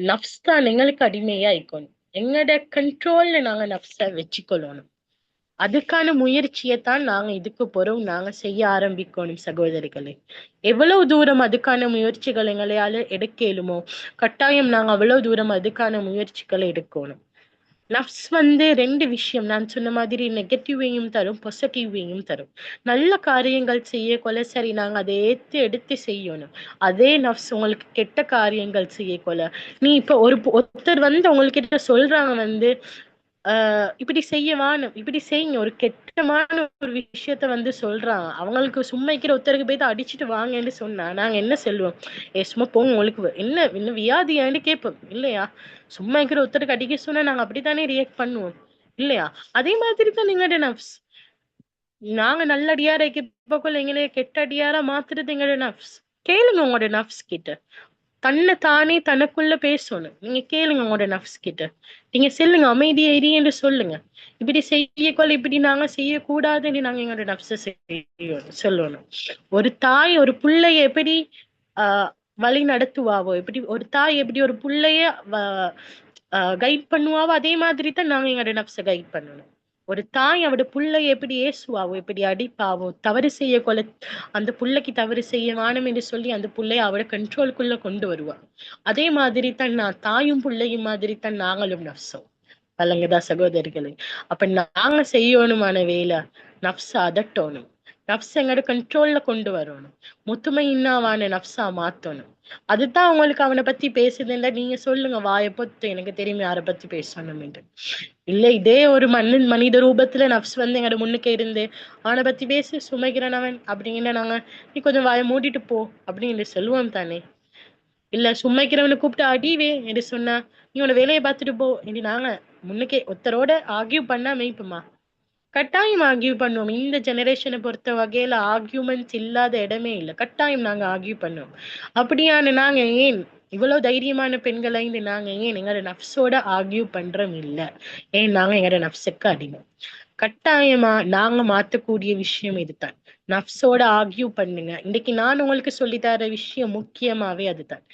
நஃப்ஸ் தான் எங்களுக்கு அடிமையா இருக்கணும். எங்களோட கண்ட்ரோல்ல நாங்க நஃப்ஸ வச்சுக்கொள்ளணும். அதுக்கான முயற்சியைத்தான் நாங்க இதுக்கு போறோம், நாங்க செய்ய ஆரம்பிக்கணும் சகோதரிகளே. எவ்வளவு தூரம் அதுக்கான முயற்சிகள் எங்களையால எடுக்க இயலுமோ கட்டாயம் நாங்க அவ்வளவு தூரம் அதுக்கான முயற்சிகளை எடுக்கணும். நஃப்ஸ் ரெண்டு விஷயம் நான் சொன்ன மாதிரி நெகட்டிவையும் தரும், பாசிட்டிவையும் தரும். நல்ல காரியங்கள் செய்யக்கொள்ள சரி நாங்க அதை எடுத்து செய்யணும். அதே நஃப்ஸ் உங்களுக்கு கெட்ட காரியங்கள் செய்யக்கொள்ள, நீ இப்ப ஒருத்தர் உங்ககிட்ட சொல்றாங்க இப்படி செய்யவான்னு இப்படி செய்யுங்க, ஒரு கெட்டமான ஒரு விஷயத்த சொல்றாங்க. அவங்களுக்கு சும்மா இருக்கிற ஒருத்தருக்கு போய் அடிச்சுட்டு வாங்கன்னு சொன்னா நாங்க என்ன சொல்லுவோம்? சும்மா போங்க, உங்களுக்கு என்ன வியாதியான்னு கேட்போம் இல்லையா? சும்மா இருக்கிற ஒருத்தருக்கு அடிக்க சொன்னா நாங்க அப்படித்தானே ரியாக்ட் பண்ணுவோம் இல்லையா? அதே மாதிரி தான் எங்களோட நஃப்ஸ். நாங்க நல்லடியாரை இப்பக்குள்ள எங்களைய கெட்ட அடியாரா மாத்துறது எங்களோட நஃப்ஸ். கேளுங்க உங்களோட நஃப்ஸ் கிட்ட. தன்னை தானே தனக்குள்ள பேசணும். நீங்க கேளுங்க உங்களோட நஃப்ஸ் கிட்ட. நீங்க சொல்லுங்க, அமைதியா இரு என்று சொல்லுங்க. இப்படி செய்யக்கொள்ள இப்படி நாங்க செய்யக்கூடாதுன்னு நாங்க எங்களோட நஃப்ஸ செய்யணும் சொல்லணும். ஒரு தாய் ஒரு புள்ளைய எப்படி வழி நடத்துவாவோ, எப்படி ஒரு தாய் எப்படி ஒரு புள்ளைய கைட் பண்ணுவாவோ அதே மாதிரி தான் நாங்க எங்களோட நஃப்ஸ கைட் பண்ணணும். ஒரு தாய் அவட புள்ளைய எப்படி ஏசுவாவோ, எப்படி அடிப்பாவோ, தவறு செய்ய கொல அந்த புள்ளைக்கு தவறு செய்ய வானம் என்று சொல்லி அந்த புள்ளைய அவட கண்ட்ரோலுக்குள்ள கொண்டு வருவா. அதே மாதிரி தான் தாயும் புள்ளையும் மாதிரி தான் நாங்களும் நஃப்ஸும். வழங்குதா சகோதரிகளே? அப்ப நாங்க செய்யணுமான வேலை நஃப்ஸ அதட்டணும். நஃப்ஸ் எங்களோட கண்ட்ரோல்ல கொண்டு வரணும். முத்துமையின்னாவான நஃப்ஸா மாத்தணும். அதுதான் உங்களுக்கு அவனை பத்தி பேசுதுல்ல, நீங்க சொல்லுங்க வாயை பொத்து, எனக்கு தெரியும் யாரை பத்தி பேசணும் என்று. இல்ல இதே ஒரு மனித ரூபத்துல நஃப்ஸ் எங்களோட முன்னுக்கு இருந்து அவனை பத்தி பேசி சுமைக்கிறன் அவன் அப்படின்னு நாங்க நீ கொஞ்சம் வாயை மூடிட்டு போ அப்படின்னு சொல்லுவோம் தானே? இல்ல சும்மைக்கிறவனை கூப்பிட்டு அடிவே என்று சொன்னா நீ உன வேலையை பார்த்துட்டு போ என்று நாங்க முன்னுக்கே ஒருத்தரோட ஆர்கியூ பண்ணா மெய்ப்புமா? கட்டாயம் ஆர்கியூ பண்ணுவோம். இந்த ஜெனரேஷனை பொறுத்த வகையில ஆர்கியூமெண்ட்ஸ் இல்லாத இடமே இல்லை. கட்டாயம் நாங்க ஆர்கியூ பண்ணுவோம். அப்படியான நாங்க ஏன் இவ்வளவு தைரியமான பெண்களை நாங்க ஏன் எங்களோட நஃப்ஸோட ஆர்கியூ பண்றோம் இல்ல? ஏன் நாங்க எங்களோட நஃப்ஸுக்கு அடிமை. கட்டாயமா நாங்க மாத்தக்கூடிய விஷயம் இதுதான். நஃப்ஸோட ஆர்கியூ பண்ணுங்க. இன்னைக்கு நான் உங்களுக்கு சொல்லித்தர விஷயம் முக்கியமாவே அதுதான்.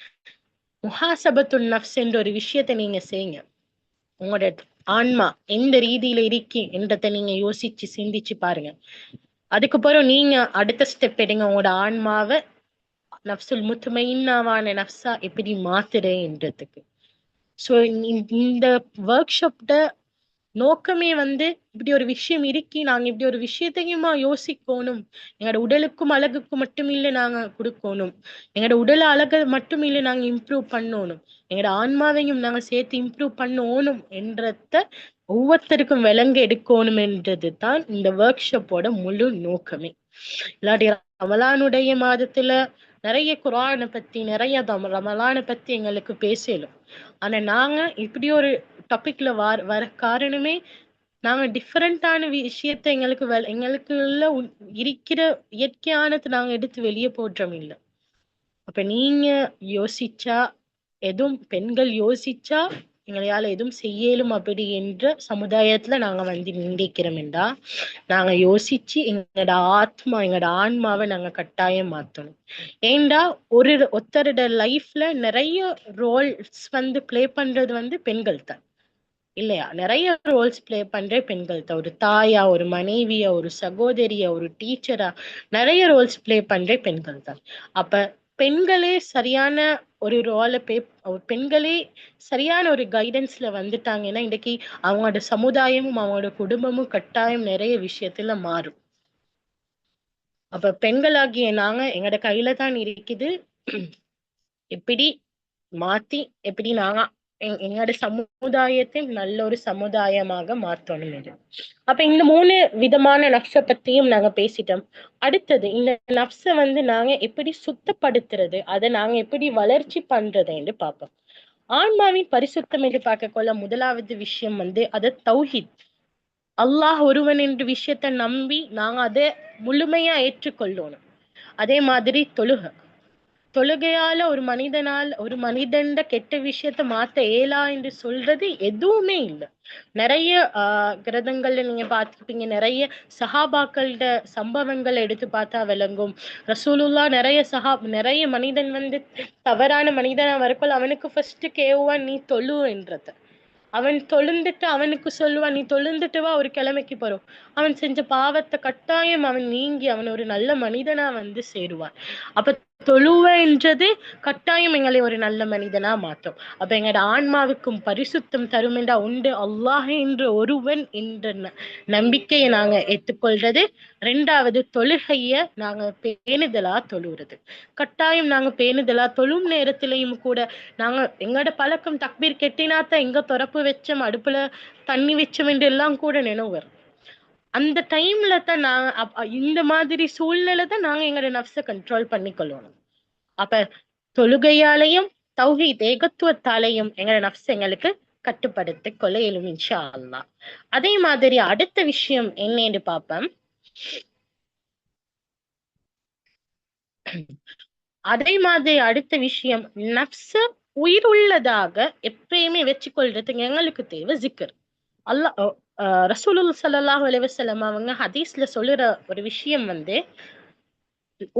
முஹாசபத்துன் நஃப்ஸ் என்ற ஒரு விஷயத்தை நீங்க செய்யுங்க. உங்களோட ஆன்மா எந்த ரீதியில இருக்கி என்றதை நீங்க யோசிச்சு சிந்திச்சு பாருங்க. அதுக்கப்புறம் நீங்க அடுத்த ஸ்டெப் எடுங்க. உங்களோட ஆன்மாவை நஃப்சுல் முத்துமையின்னாவான நஃப்ஸா எப்படி மாத்துறேன்றதுக்கு. சோ இந்த ஒர்க் ஷாப்ட நோக்கமே இப்படி ஒரு விஷயம் இருக்கி நாங்க இப்படி ஒரு விஷயத்தையுமா யோசிக்கணும். எங்களோட உடலுக்கும் அழகுக்கும் மட்டும் இல்லை நாங்க கொடுக்கணும். எங்களோட உடல் அழகை மட்டும் இல்லை நாங்க இம்ப்ரூவ் பண்ணணும். எங்களோட ஆன்மாவையும் நாங்க சேர்த்து இம்ப்ரூவ் பண்ணணும் என்றத ஒவ்வொருத்தருக்கும் விளங்க எடுக்கணும் என்றது தான் இந்த ஒர்க் ஷாப்போட முழு நோக்கமே. இல்லாட்டி ரமலானுடைய மாதத்துல நிறைய குர்ஆனை பத்தி நிறைய ரமலானை பத்தி எங்களுக்கு பேசலும். ஆனா நாங்க இப்படி ஒரு டாபிக்ல வர காரணமே நாங்க டிஃபரெண்டான விஷயத்த எங்களுக்குள்ள இருக்கிற இயற்கையானது நாங்க எடுத்து வெளியே போடுறோம் இல்ல. அப்ப நீங்க யோசிச்சா, எதுவும் பெண்கள் யோசிச்சா எங்களையால எதுவும் செய்யலும் அப்படி என்ற சமுதாயத்துல நாங்க வந்து நிந்திக்கிறோம்டா, நாங்க யோசிச்சு எங்களோட ஆத்மா எங்களோட ஆன்மாவை நாங்க கட்டாயம் மாத்தணும். ஏண்டா ஒருத்தரோட லைஃப்ல நிறைய ரோல்ஸ் வந்து பிளே பண்றது வந்து பெண்கள் தான் இல்லையா? நிறைய ரோல்ஸ் பிளே பண்ற பெண்கள் தான். ஒரு தாயா, ஒரு மனைவியா, ஒரு சகோதரியா, ஒரு டீச்சரா, நிறைய ரோல்ஸ் பிளே பண்ற பெண்கள் தான். அப்ப பெண்களே சரியான ஒரு பெண்களே சரியான ஒரு கைடன்ஸ்ல வந்துட்டாங்கன்னா இன்னைக்கு அவங்களோட சமுதாயமும் அவங்களோட குடும்பமும் கட்டாயம் நிறைய விஷயத்துல மாறும். அப்ப பெண்களாகிய நாங்க எங்களோட கையில தான் இருக்குது. எப்படி மாத்தி எப்படி நாங்க எங்களோட சமுதாயத்தை நல்ல ஒரு சமுதாயமாக மாற்றணும் இது. அப்ப இந்த 3 விதமான நப்ச பத்தியும் நாங்க பேசிட்டோம். அடுத்தது இந்த நப்ச வந்து நாங்க எப்படி சுத்தப்படுத்துறது, அதை நாங்க எப்படி வளர்ச்சி பண்றது என்று பார்ப்போம். ஆன்மாவின் பரிசுத்தம் என்று பார்க்க கொள்ள முதலாவது விஷயம் வந்து அது தௌஹீத். அல்லாஹ் ஒருவன் என்ற விஷயத்தை நம்பி நாங்க அதை முழுமையா ஏற்றுக்கொள்ளணும். அதே மாதிரி தொழுகையால ஒரு மனிதன்ட கெட்ட விஷயத்த மாத்த இயலா என்று சொல்றது எதுவுமே இல்லை. நிறைய கிரதங்கள்ல நீங்க பார்த்திருப்பீங்க, நிறைய சஹாபாக்களோட சம்பவங்கள் எடுத்து பார்த்தா விளங்கும். ரசூலுல்லா நிறைய மனிதன் வந்து தவறான மனிதனா வரக்குள் அவனுக்கு ஃபர்ஸ்ட் கேவான் நீ தொழு என்றத. அவன் தொழுந்துட்டு அவனுக்கு சொல்லுவான் நீ தொழுந்துட்டு வா, ஒரு கிழமைக்கு போறோம். அவன் செஞ்ச பாவத்தை கட்டாயம் அவன் நீங்கி அவன் ஒரு நல்ல மனிதனா வந்து சேருவான். அப்ப தொழுவன்றது கட்டாயம் எங்களை ஒரு நல்ல மனிதனா மாற்றும். அப்ப எங்களோட ஆன்மாவுக்கும் பரிசுத்தம் தரும் என்றா உண்டு அல்லாஹ் என்ற ஒருவன் என்ற நம்பிக்கையை நாங்க ஏற்றுக்கொள்றது. 2வது தொழுகைய நாங்க பேணுதலா தொழுகிறது. கட்டாயம் நாங்க பேணுதலா தொழும் நேரத்திலையும் கூட நாங்க எங்களோட பழக்கம் தக்பீர் கெட்டினாத்தான் எங்க தொரப்பு வச்சோம், அடுப்புல தண்ணி வச்சோம் என்று எல்லாம் கூட நினைவு வரும். அந்த டைம்ல தான் நாங்க இந்த மாதிரி சூழ்நிலை தான் நாங்க எங்களோட நப்ச கண்ட்ரோல் பண்ணிக்கொள்ளணும். அப்ப தொழுகையாலையும் தௌஹீத் ஏகத்துவத்தாலையும் எங்களோட நப்ச எங்களுக்கு கட்டுப்படுத்திக் கொள்ள இயலும் இன்ஷா அல்லாஹ். அதே மாதிரி அடுத்த விஷயம் என்னன்னு பார்ப்போம். அதே மாதிரி அடுத்த விஷயம் நப்ச உயிருள்ளதாக எப்பயுமே வச்சுக்கொள்றதுக்கு எங்களுக்கு தேவை ஜிக்கர். அல்லாஹ் ரசூலுல்லாஹி ஸல்லல்லாஹு அலைஹி வஸல்லம் அவங்க ஹதீஸ்ல சொல்லுற ஒரு விஷயம் வந்து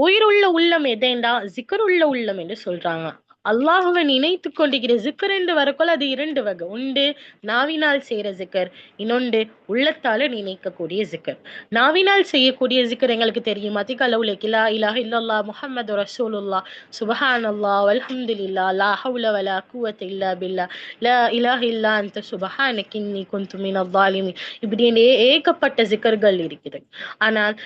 உயிருள்ள உள்ளம் எதேண்டா ஜிக்கர் உள்ள உள்ளம் என்று சொல்றாங்க. அல்லாஹுவை நினைத்து கொண்டிருக்கிற ஜிக்கர் என்று வரக்குள்ள அது 2 வகை உண்டு. நாவினால் செய்யற ஜிக்கர், இன்னொன்று உள்ளத்தால நினைக்கக்கூடிய ஜிக்கர். நாவினால் செய்யக்கூடிய ஜிக்கர் எங்களுக்கு தெரியும். அதிகளவுல லா இலாஹ இல்லல்லாஹ் முஹம்மது ரசூலுல்லாஹ் சுப்ஹானல்லாஹ் வல்ஹம்துலில்லாஹ் லா ஹவுல வலா குவத்த இல்லா பில்லாஹ் லா இலாஹ இல்லா அன்த சுப்ஹானக இன்னி குன்து மினல் ஸாலிமீன். இப்படி ஏகப்பட்ட ஜிக்கர்கள் இருக்குது. ஆனால்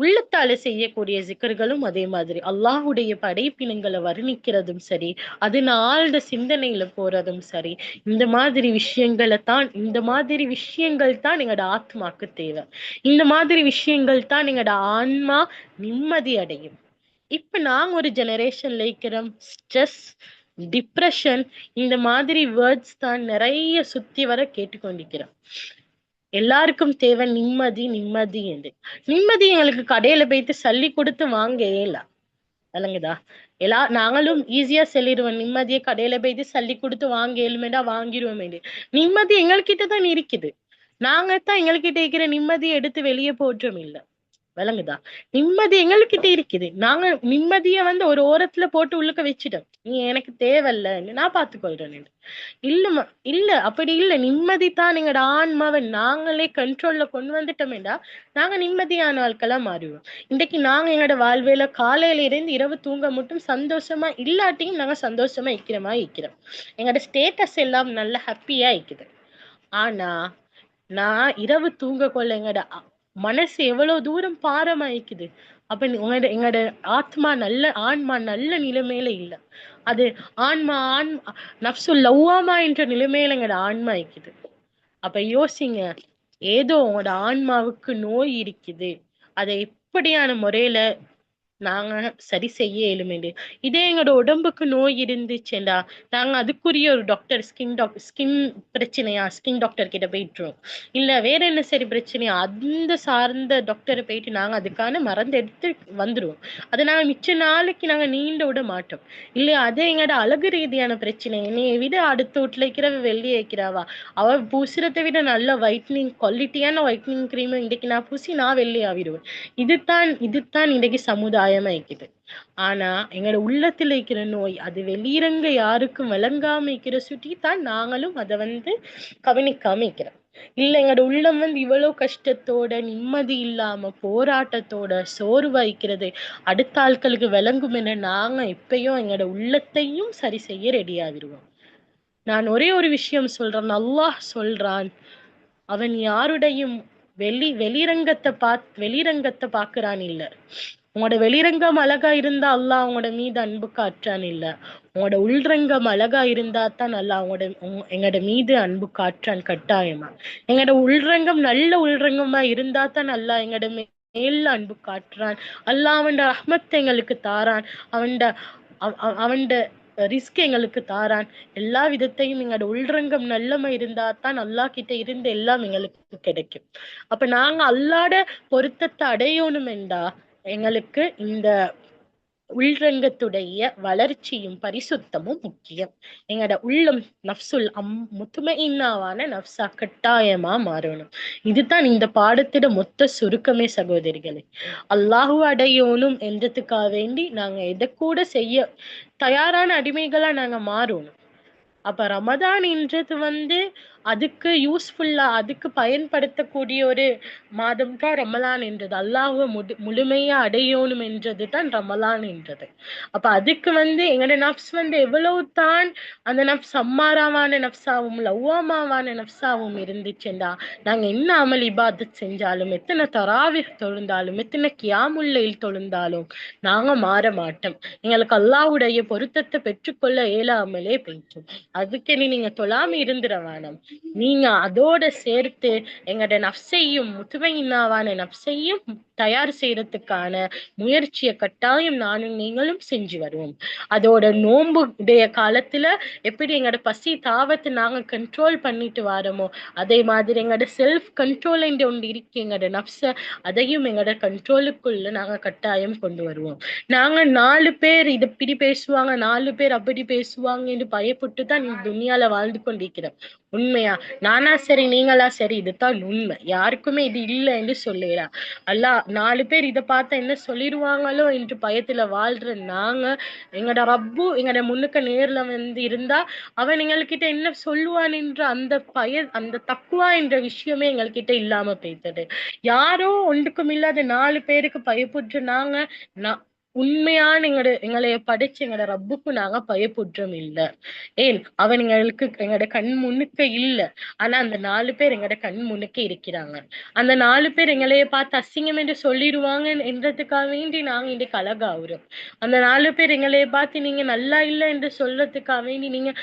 உள்ளத்தால செய்யக்கூடிய ஜிக்கர்களும் அதே மாதிரி அல்லாஹுடைய படைப்பினங்களை வர்ணிக்கிறதும் சரி, அது ஆழ்ந்த சிந்தனையில போறதும் சரி, இந்த மாதிரி விஷயங்கள் தான் எங்களோட ஆத்மாக்கு தேவை. இந்த மாதிரி விஷயங்கள் தான் எங்களோட ஆன்மா நிம்மதி அடையும். இப்ப நாங்க ஒரு ஜெனரேஷன்ல இருக்கிறோம், ஸ்ட்ரெஸ், டிப்ரெஷன் இந்த மாதிரி வேர்ட்ஸ் தான் நிறைய சுத்தி வர கேட்டுக்கொண்டிருக்கிறோம். எல்லாருக்கும் தேவை நிம்மதி நிம்மதி என்று. நிம்மதி எங்களுக்கு கடையில போயிட்டு சல்லி கொடுத்து வாங்க இயலாம், விளங்குதா? நாங்களும் ஈஸியா சொல்லிடுவோம், நிம்மதியை கடையில போயிட்டு சல்லி கொடுத்து வாங்க இயலுமேடா வாங்கிடுவோம். நிம்மதி எங்கள்கிட்ட தான் இருக்குது. நாங்க தான் எங்கள்கிட்ட இருக்கிற நிம்மதியை எடுத்து வெளியே போற்றோம் இல்ல, விளங்குதா? நிம்மதி எங்கள்கிட்ட இருக்குது. நாங்க நிம்மதிய வந்து ஒரு ஓரத்துல போட்டு உள்ளுக்க வச்சுட்டோம். நீ எனக்கு தேவையில்ல, நான் பாத்துக்கொள்றேன். இல்ல அப்படி இல்ல. நிம்மதி தான் எங்களோட ஆன்மாவை நாங்களே கண்ட்ரோல்ல கொண்டு வந்துட்டோமேடா நாங்க நிம்மதியான ஆட்களா மாறிடுவோம். இன்றைக்கு நாங்க எங்களோட வாழ்வையில காலையில இருந்து இரவு தூங்க மட்டும் சந்தோஷமா இல்லாட்டியும் நாங்க சந்தோஷமா இருக்கிறோம். எங்களோட ஸ்டேட்டஸ் எல்லாம் நல்ல ஹாப்பியா இருக்குது. ஆனா நான் இரவு தூங்க கொள்ள எங்களோட மனசு எவ்வளவு தூரம் பாரமாயிக்குது. அப்ப எங்களோட ஆன்மா நல்ல நிலைமையில இல்ல. அது நப்சுல் லவ்வாமா என்ற நிலைமையில எங்களோட ஆன்மா இருக்குது. அப்ப யோசிங்க, ஏதோ உங்களோட ஆன்மாவுக்கு நோய் இருக்குது, அதை எப்படியான முறையில நாங்க சரி செய்ய இயலுமெண்டு. இதே எங்களோட உடம்புக்கு நோய் இருந்துச்சுண்டா நாங்க அதுக்குரிய ஒரு டாக்டர் ஸ்கின் பிரச்சனையா ஸ்கின் டாக்டர் கிட்ட போயிட்டுருவோம். இல்ல வேற என்ன சரி பிரச்சனையா அந்த சார்ந்த டாக்டரை போயிட்டு நாங்க அதுக்கான மருந்து எடுத்து வந்துருவோம். அதை நாங்க மிச்ச நாளைக்கு நாங்க நீண்ட விட மாட்டோம். இல்ல அதே எங்களோட அழகு ரீதியான பிரச்சனை என்னைய விட அடுத்த வீட்டுல இருக்கிறவ வெள்ளி வைக்கிறாவா, அவ பூசுறதை விட நல்ல ஒயிட்னிங் குவாலிட்டியான ஒயிட்னிங் கிரீம் இன்னைக்கு நான் பூசி நான் வெள்ளி ஆவிடுவேன். இதுதான் இன்னைக்கு சமுதாயம் இருக்குது. ஆனா எங்களோட உள்ளத்துல இருக்கிற நோய் அது வெளியிறங்க யாருக்கும் விளங்காம இருக்கிற சுட்டி தான் நாங்களும் அதை கவனிக்காம இருக்கிறோம். இல்ல எங்களோட உள்ளம் இவ்வளவு கஷ்டத்தோட நிம்மதி இல்லாம போராட்டத்தோட சோர்வாய்க்கிறது அடுத்த ஆட்களுக்கு விளங்கும் என நாங்க எப்பயும் எங்களோட உள்ளத்தையும் சரி செய்ய ரெடி ஆகிருவோம். நான் ஒரே ஒரு விஷயம் சொல்றேன். அல்லாஹ் சொல்றான், அவன் யாருடையும் வெளிரங்கத்தை பாக்குறான் இல்ல. உங்களோட வெளிரங்கம் அழகா இருந்தா அல்லாஹ் உங்களோட மீது அன்பு காற்றான் இல்ல. உங்களோட உள்ரங்கம் அழகா இருந்தா தான் அல்லாஹ் எங்களோட மீது அன்பு காற்றான் கட்டாயமா. எங்களோட உள்ரங்கம் நல்ல உள்ரங்கமா இருந்தா தான் அல்லாஹ் எங்களோட மேல அன்பு காட்டுறான். அல்லாஹ் அவன் ரஹ்மத் எங்களுக்கு தாரான். அவன் ரிஸ்க் எங்களுக்கு தாரான். எல்லா விதத்தையும் எங்களோட உள்ரங்கம் நல்லமா இருந்தா தான் அல்லாஹ் கிட்ட இருந்து எல்லாம் எங்களுக்கு கிடைக்கும். அப்ப நாங்க அல்லாட பொருத்தத்தை அடையணும் என்றா எங்களுக்கு இந்த உள்ரங்கத்துடைய வளர்ச்சியும் பரிசுத்தமும் முக்கியம். எங்களோட உள்ளம் முத்துமையின்னாவான நப்சா கட்டாயமா மாறணும். இதுதான் இந்த பாடத்திட மொத்த சுருக்கமே சகோதரிகளே. அல்லாஹு அடையணும் என்றதுக்காக வேண்டி நாங்க எதை கூட செய்ய தயாரான அடிமைகளா நாங்க மாறணும். அப்ப ரமதான் என்றது அதுக்கு யூஸ்ஃபுல்லா அதுக்கு பயன்படுத்தக்கூடிய ஒரு மாதம் தான் ரமலான் என்றது. அல்லாஹ்வை முழுமையா அடையணும் என்றது தான் ரமலான் என்றது. அப்ப அதுக்கு எங்களோட நப்ஸ் எவ்வளவு தான் அந்த நப்ஸ் அம்மாராவான நப்சாவும் லவ்வாமாவான நப்சாவும் இருந்துச்சுண்டா நாங்க என்ன அமல் இபாதத் செஞ்சாலும் எத்தனை தராவிஹ் தொழுந்தாலும் எத்தனை கியாமுல்லைல் தொழுந்தாலும் நாங்க மாற மாட்டோம். எங்களுக்கு அல்லாஹ்வுடைய பொருத்தத்தை பெற்றுக்கொள்ள இயலாமலே போயிட்டோம். அதுக்கு நீங்க தொழாம இருந்துட வேணாம். நீங்க அதோட சேர்த்து எங்களோட நப்சையும் முத்துமையின்னாவான நப்சையும் தயார் செய்யறதுக்கான முயற்சியை கட்டாயம் நானும் நீங்களும் செஞ்சு வருவோம். அதோட நோன்புடைய காலத்துல எப்படி எங்களோட பசி தாவத்தை நாங்க கண்ட்ரோல் பண்ணிட்டு வரோமோ அதே மாதிரி எங்களோட செல்ஃப் கண்ட்ரோல் என்று ஒன்று இருக்கு. எங்களோட நப்ச அதையும் எங்களோட கண்ட்ரோலுக்குள்ள நாங்க கட்டாயம் கொண்டு வருவோம். நாங்க 4 பேர் இது இப்படி பேசுவாங்க 4 பேர் அப்படி பேசுவாங்க என்று பயப்பட்டு தான் இந்த துனியால வாழ்ந்து கொண்டிருக்கிறோம். உண்மையா நானா சரி நீங்களா சரி இதுதான் உண்மை. யாருக்குமே இது இல்லை என்று சொல்லலாம். அல்ல 4 பேர் இதை பார்த்தா என்ன சொல்லிடுவாங்களோ என்று பயத்துல வாழ்ற நாங்க எங்களோட ரப்பு எங்களோட முன்னுக்கு நேர்ல இருந்தா அவன் எங்கள்கிட்ட என்ன சொல்லுவான் என்ற அந்த தக்குவா என்ற விஷயமே எங்கள்கிட்ட இல்லாம போய்த்தது. யாரோ ஒன்றுக்கும் இல்லாத 4 பேருக்கு பயப்புற்று நாங்க உண்மையான எங்களைய படைச்சு எங்களோட ரப்புக்கு நாங்க பயப்புற்றம் இல்ல. ஏன் அவன் எங்களோட கண் முன்னுக்க இல்ல. ஆனா அந்த 4 பேர் எங்களோட கண் முன்னுக்க இருக்கிறாங்க. அந்த 4 பேர் எங்களைய பார்த்து அசிங்கம் என்று சொல்லிடுவாங்க என்றதுக்காக வேண்டி நாங்க இன்றைக்கு அழகாகிறோம். அந்த 4 பேர் எங்களைய பார்த்து நீங்க நல்லா இல்லை என்று சொல்றதுக்காக வேண்டி நீங்க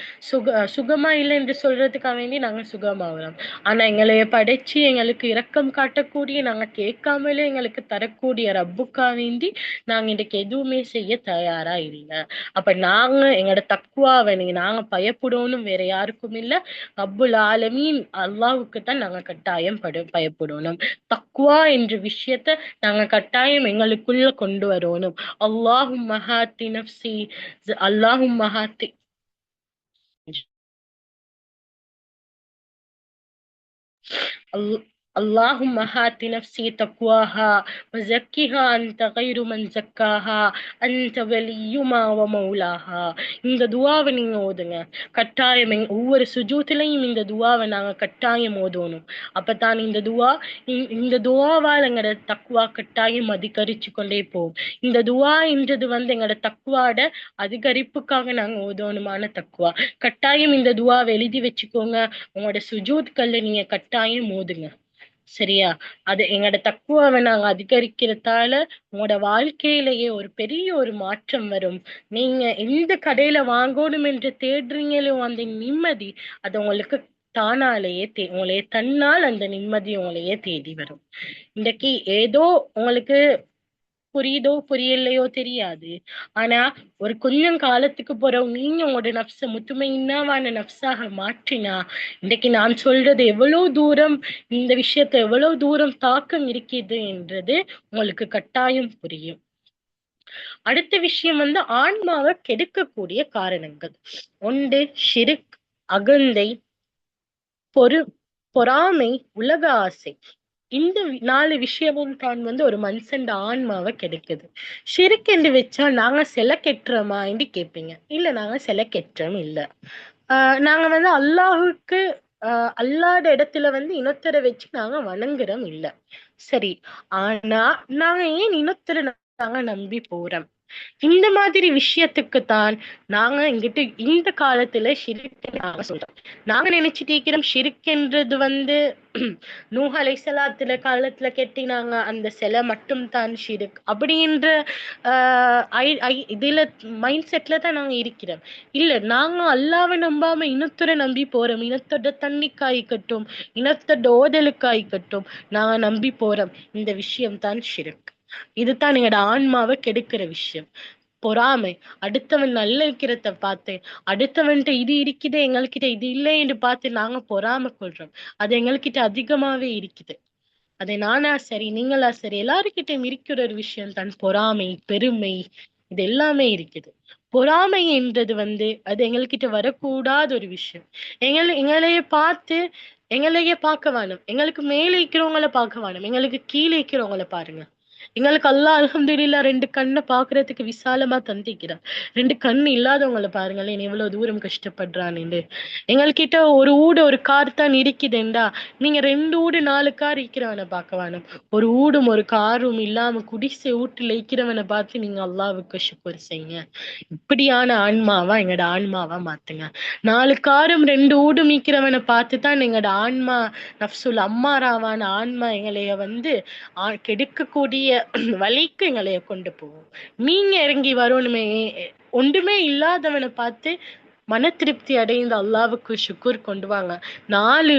சுகமா இல்லை என்று சொல்றதுக்காக வேண்டி நாங்க சுகமாகிறோம். ஆனா எங்களைய படைச்சு எங்களுக்கு இரக்கம் காட்டக்கூடிய நாங்க கேட்காமலே எங்களுக்கு தரக்கூடிய ரப்புக்கா வேண்டி நாங்க இன்றைக்கு எதுவுமே செய்ய தயாரா இல்லை. அப்ப நாங்க எங்களோட தக்குவாவை நாங்க பயப்படணும் வேற யாருக்கும் இல்ல, ரப்புல் ஆலமீன் அல்லாஹ்வுக்கு தான் நாங்க கட்டாயம் பயப்படணும். தக்குவா என்ற விஷயத்த நாங்க கட்டாயம் எங்களுக்குள்ள கொண்டு வரணும். அல்லாஹும் மஹாத்தி நப்சி அல்லாஹும் மஹாத்தி اللهم هات نفسي تقواها وزكها أنت غير من زكاها أنت وليما ومولاها. இந்த துவாவை நீங்க ஓதுங்க கட்டாயம். ஒவ்வொரு சுஜூத்திலையும் இந்த துவாவை நாங்க கட்டாயம் ஓதணும். அப்பதான் இந்த துவாவால் எங்களோட தக்குவா கட்டாயம் அதிகரிச்சு கொண்டே போகும். இந்த துவா என்றது எங்களோட தக்குவாட அதிகரிப்புக்காக நாங்க ஓதணுமான தக்குவா. கட்டாயம் இந்த துவாவை எழுதி வச்சுக்கோங்க. உங்களோட சுஜூத்கள்ல நீங்க கட்டாயம் ஓதுங்க. சரியா? அது எங்களோட தக்குவாவை நாங்க அதிகரிக்கிறதால உங்களோட வாழ்க்கையிலேயே ஒரு பெரிய ஒரு மாற்றம் வரும். நீங்க எந்த கடையில வாங்கணும் என்று தேடுறீங்களோ அந்த நிம்மதி அது உங்களுக்கு தானாலேயே உங்களையே தன்னால் அந்த நிம்மதி உங்களையே தேடி வரும். இன்றைக்கு ஏதோ உங்களுக்கு புரியுதோ புரியலையோ தெரியாது. ஆனா ஒரு கொஞ்சம் காலத்துக்கு பிறகு நீங்க உங்களோட நப்ச முத்துமையின்னாவான நப்சாக மாற்றினா, இன்னைக்கு நான் சொல்றது எவ்வளவு தூரம், இந்த விஷயத்த எவ்வளவு தூரம் தாக்கம் இருக்குது என்றது உங்களுக்கு கட்டாயம் புரியும். அடுத்த விஷயம் ஆன்மாவை கெடுக்கக்கூடிய காரணங்கள். ஒன்று ஷிர்க், அகந்தை, பொறு பொறாமை, உலக ஆசை. இந்த 4 விஷயமும் தான் ஒரு மனுஷன் ஆன்மாவை கெடுக்குது. ஷிர்க் என்று வச்சா நாங்க சிலை கெட்டுறோமா என்று கேட்பீங்க. இல்ல, நாங்க சிலை கெட்டுறோம் இல்ல. நாங்க அல்லாஹுக்கு அல்லாத இடத்துல இனத்தரை வச்சு நாங்க வணங்குறோம் இல்ல. சரி, ஆனா நாங்க ஏன் இனத்தரை நாங்க நம்பி போறோம்? இந்த மாதிரி விஷயத்துக்கு தான் நாங்க இங்கிட்டு இந்த காலத்துல ஷிர்க் நாங்க சொல்றோம். நாங்க நினைச்சிட்டு இருக்கிறோம் ஷிர்க்ன்றது நூஹ் அலைஹிஸ்ஸலாத்துல காலத்துல கெட்டினாங்க அந்த சிலை மட்டும் தான் ஷிர்க் அப்படின்ற இதுல மைண்ட் செட்ல தான் நாங்க இருக்கிறோம். இல்ல, நாங்க அல்லாவை நம்பாம இனத்துறை நம்பி போறோம். இனத்தோட தண்ணிக்காய்க்கட்டும், இனத்தோட ஓதலுக்காய்க்கட்டும் நாங்க நம்பி போறோம். இந்த விஷயம் தான் ஷிர்க். இதுதான் எங்களோட ஆன்மாவை கெடுக்கிற விஷயம். பொறாமை, அடுத்தவன் நல்ல இருக்கிறத பார்த்து, அடுத்தவன்கிட்ட இது இருக்குது எங்கள்கிட்ட இது இல்லை என்று பார்த்து நாங்க பொறாமை கொள்றோம். அது எங்கள்கிட்ட அதிகமாவே இருக்குது. அதை நானா சரி, நீங்களா சரி, எல்லாருக்கிட்டையும் இருக்கிற ஒரு விஷயம் தான் பொறாமை, பெருமை. இது எல்லாமே இருக்குது. பொறாமை என்றது அது எங்கள்கிட்ட வரக்கூடாத ஒரு விஷயம். எங்களைய பார்த்து எங்களையே பார்க்க வேணும். எங்களுக்கு மேலே இருக்கிறவங்கள பார்க்க வேணும். எங்களுக்கு கீழே இருக்கிறவங்கள பாருங்க. எங்களுக்கு அல்லாஹ் அல்ஹம்துலில்லாஹ் 2 கண்ணை பாக்குறதுக்கு விசாலமா தந்திக்கிறார். 2 கண் இல்லாதவங்களை பாருங்களேன் எவ்வளவு தூரம் கஷ்டப்படுறான்னு. எங்கள்கிட்ட ஒரு ஊடு ஒரு கார் தான் இருக்குதுண்டா, நீங்க 2 ஊடு 4 கார் இருக்கிறவனை பார்க்க வேணும். ஒரு ஊடும் ஒரு காரும் இல்லாம குடிசை வீட்டுல இருக்கிறவனை பார்த்து நீங்க அல்லாஹ்வுக்கு ஷுக்ர் செய்யுங்க. இப்படியான ஆன்மாவா எங்கட ஆன்மாவா மாத்துங்க. 4 காரும் 2 ஊடும் இருக்கிறவனை பார்த்துதான் எங்கட ஆன்மா நஃப்சுல் அம்மாராவான ஆன்மா எங்களைய கெடுக்கக்கூடிய வழிக்கு எங்களைய கொண்டு போவோம். நீங்க இறங்கி வரணுமே. ஒன்றுமே இல்லாதவனை பார்த்து மன திருப்தி அடைந்த அல்லாவுக்கு ஷுக்குர் கொண்டு வாங்க. 4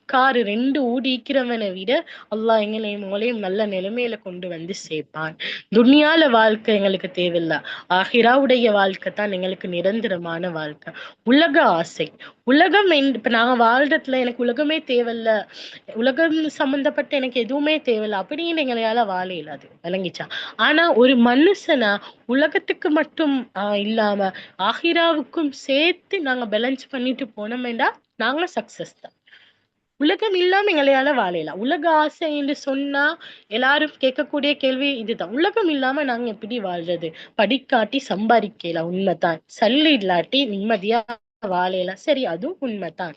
காரு 2 ஊடிக்கிறவனை விட அல்லாஹ் எங்களையும் உங்களையும் நல்ல நிலைமையில கொண்டு சேர்ப்பான். துன்யால வாழ்க்கை எங்களுக்கு தேவையில்லை. ஆஹிராவுடைய வாழ்க்கை தான் எங்களுக்கு நிரந்தரமான வாழ்க்கை. உலக ஆசை, உலகம் இப்ப நாங்க வாழ்றதுல எனக்கு உலகமே தேவையில்ல, உலகம் சம்பந்தப்பட்ட எனக்கு எதுவுமே தேவையில்ல அப்படின்னு எங்களையால வாழ இயலாது. விளங்கிச்சா? ஆனா ஒரு மனுஷனா உலகத்துக்கு மட்டும் இல்லாம ஆஹிராவுக்கும் சேர்த்து நாங்க பேலன்ஸ் பண்ணிட்டு போனோமேடா நாங்க சக்சஸ் தான். உலகம் இல்லாம எங்களையால வாழலாம். உலக ஆசை என்று சொன்னா எல்லாரும் கேட்கக்கூடிய கேள்வி இதுதான். உலகம் இல்லாம நாங்க எப்படி வாழ்றது? படிக்காட்டி சம்பாதிக்கலாம், உண்மைதான். சல்லி இல்லாட்டி நிம்மதியா வாழலாம், சரி, அதுவும் உண்மைதான்.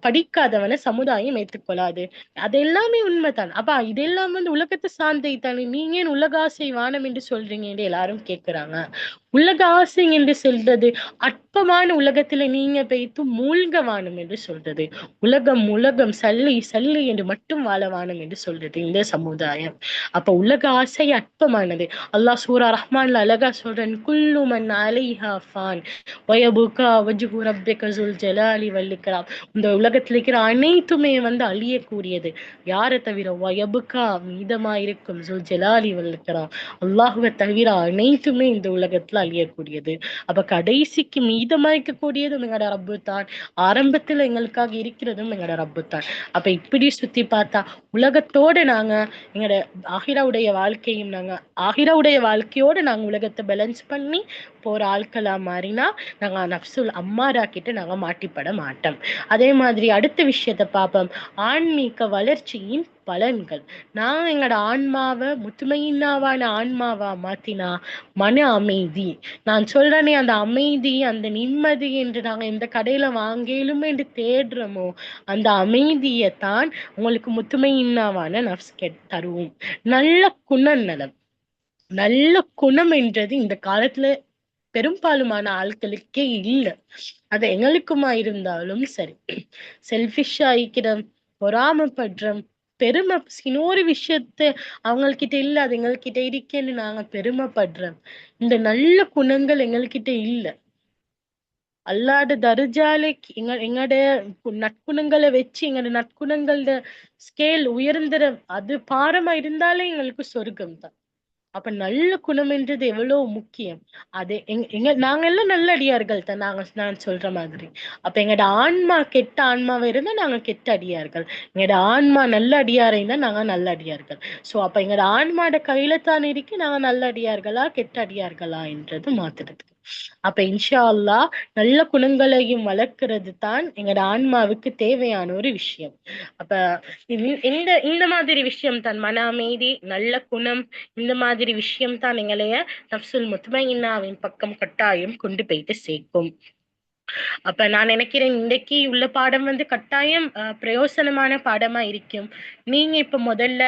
படிக்காதவனை சமுதாயம் ஏற்றுக்கொள்ளாது, அது எல்லாமே உண்மைதான். அப்ப இதெல்லாம் உலகத்தை சார்ந்தே தானே. நீங்க ஏன் உலக ஆசை வானம் என்று சொல்றீங்க என்று எல்லாரும் கேட்கிறாங்க. உலக ஆசை என்று சொல்றது அற்பமான உலகத்துல நீங்க போய்த்து மூழ்க வானம் என்று சொல்றது. உலகம் உலகம் சல்லி சல்லி என்று மட்டும் வாழ வானம் என்று சொல்றது இந்த சமுதாயம். அப்ப உலக ஆசை அற்பமானது. அல்லாஹ் சூரா ரஹ்மான்ல அழகா சொல்றேன், குல்லு மன் அலைஹா ஃபான் வயபுகா வஜ்ஹு ரப்பிக ஸுல் ஜலாலி வல் இக்ராம். இந்த உலகத்துல இருக்கிற அனைத்துமே அழியக்கூடியது. யாரை தவிர வயபுகா மீதமாயிருக்கும் ஸுல் ஜலாலி வல் இக்ராம். அல்லாஹுவை தவிர அனைத்துமே இந்த உலகத்துல அழியக்கூடியது. அப்ப கடைசிக்கு மீதமாய்க்கக்கூடியதும் எங்களோட ரப்பு தான். ஆரம்பத்துல எங்களுக்காக இருக்கிறதும் எங்களோட ரப்பு தான். அப்ப இப்படி சுத்தி பார்த்தா உலகத்தோட நாங்க எங்களோட ஆஹிராவுடைய வாழ்க்கையும் ஆஹிராவுடைய வாழ்க்கையோட நாங்க உலகத்தை பேலன்ஸ் பண்ணி போற ஆட்களா மாறினா நாங்க நஃப்சுல் அம்மாரா கிட்ட நாங்க மாட்டிப்பட மாட்டோம். அதே மாதிரி அடுத்த விஷயத்த பார்ப்போம், ஆன்மீக வளர்ச்சியின் பலன்கள். நான் எங்களோட ஆன்மாவை முத்துமையின்னாவான ஆன்மாவா மாத்தினா மன அமைதி. நான் சொல்றேனே, அந்த அமைதி அந்த நிம்மதி என்று நாங்க எந்த கடையில வாங்கலுமே என்று தேடுறோமோ அந்த அமைதியைத்தான் உங்களுக்கு முத்துமையின்னாவான நஃப்ஸ் தருவோம். நல்ல குணநலம், நல்ல குணம் என்றது இந்த காலத்துல பெரும்பாலுமான ஆட்களுக்கே இல்லை. அது எங்களுக்குமா இருந்தாலும் சரி, செல்ஃபிஷா ஆயிக்கிறோம், பொறாமப்படுறோம், பெருமை இன்னொரு விஷயத்த அவங்கக்கிட்ட இல்ல அது எங்கள்கிட்ட இருக்கேன்னு நாங்க பெருமைப்படுறோம். இந்த நல்ல குணங்கள் எங்கள்கிட்ட இல்ல. அல்லாத தர்ஜாலே எங்கட நற்குணங்களை வச்சு எங்களோட நற்குணங்களோட ஸ்கேல் உயர்ந்துற அது பாரமா இருந்தாலே எங்களுக்கு சொர்க்கம் தான். அப்ப நல்ல குணம் என்றது எவ்வளவு முக்கியம். அது நாங்க எல்லாம் நல்ல அடியார்கள் தான், நான் சொல்ற மாதிரி. அப்ப எங்கட ஆன்மா கெட்ட ஆன்மாவை இருந்தா நாங்க கெட்ட அடியார்கள், எங்கட ஆன்மா நல்ல அடியாரை இருந்தா நாங்க நல்ல அடியார்கள். சோ அப்ப எங்கட ஆன்மாட கையில தான் இருக்கு நாங்க நல்ல அடியார்களா கெட்ட அடியார்களா என்றது மாத்துறதுக்கு. அப்ப இன்ஷா அல்லாஹ் நல்ல குணங்களையும் வளர்க்கிறது தான் எங்கட ஆன்மாவுக்கு தேவையான ஒரு விஷயம். அப்ப இந்த இந்த மாதிரி விஷயம் தான் மன அமைதி, நல்ல குணம், இந்த மாதிரி விஷயம் தான் எங்களைய நஃப்சுல் முத்மயின்னாவின் பக்கம் கட்டாயம் கொண்டு போயிட்டு சேர்க்கும். அப்ப நான் நினைக்கிறேன் இன்றைக்கு உள்ள பாடம் வந்து கட்டாயம் பிரயோசனமான பாடமா இருக்கும். நீங்க இப்ப முதல்ல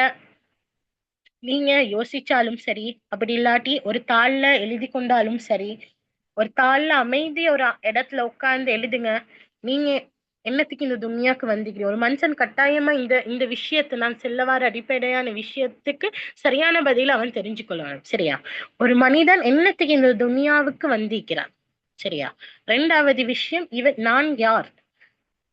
நீங்க யோசிச்சாலும் சரி, அப்படி இல்லாட்டி ஒரு தாள்ல எழுதி கொண்டாலும் சரி, ஒரு தாள்ல அமைதியா ஒரு இடத்துல உட்கார்ந்து எழுதுங்க. நீங்க என்னத்துக்கு இந்த துன்யாக்கு வந்திருக்கிறீங்க? ஒரு மனுஷன் கட்டாயமா இந்த இந்த விஷயத்தை நான் செல்ல வர அடிப்படையான விஷயத்துக்கு சரியான பதில அவன் தெரிஞ்சு கொள்ளணும். சரியா? ஒரு மனிதன் என்னத்துக்கு இந்த துன்யாவுக்கு வந்திருக்கிறான்? சரியா? ரெண்டாவது விஷயம், இவன் நான் யார்?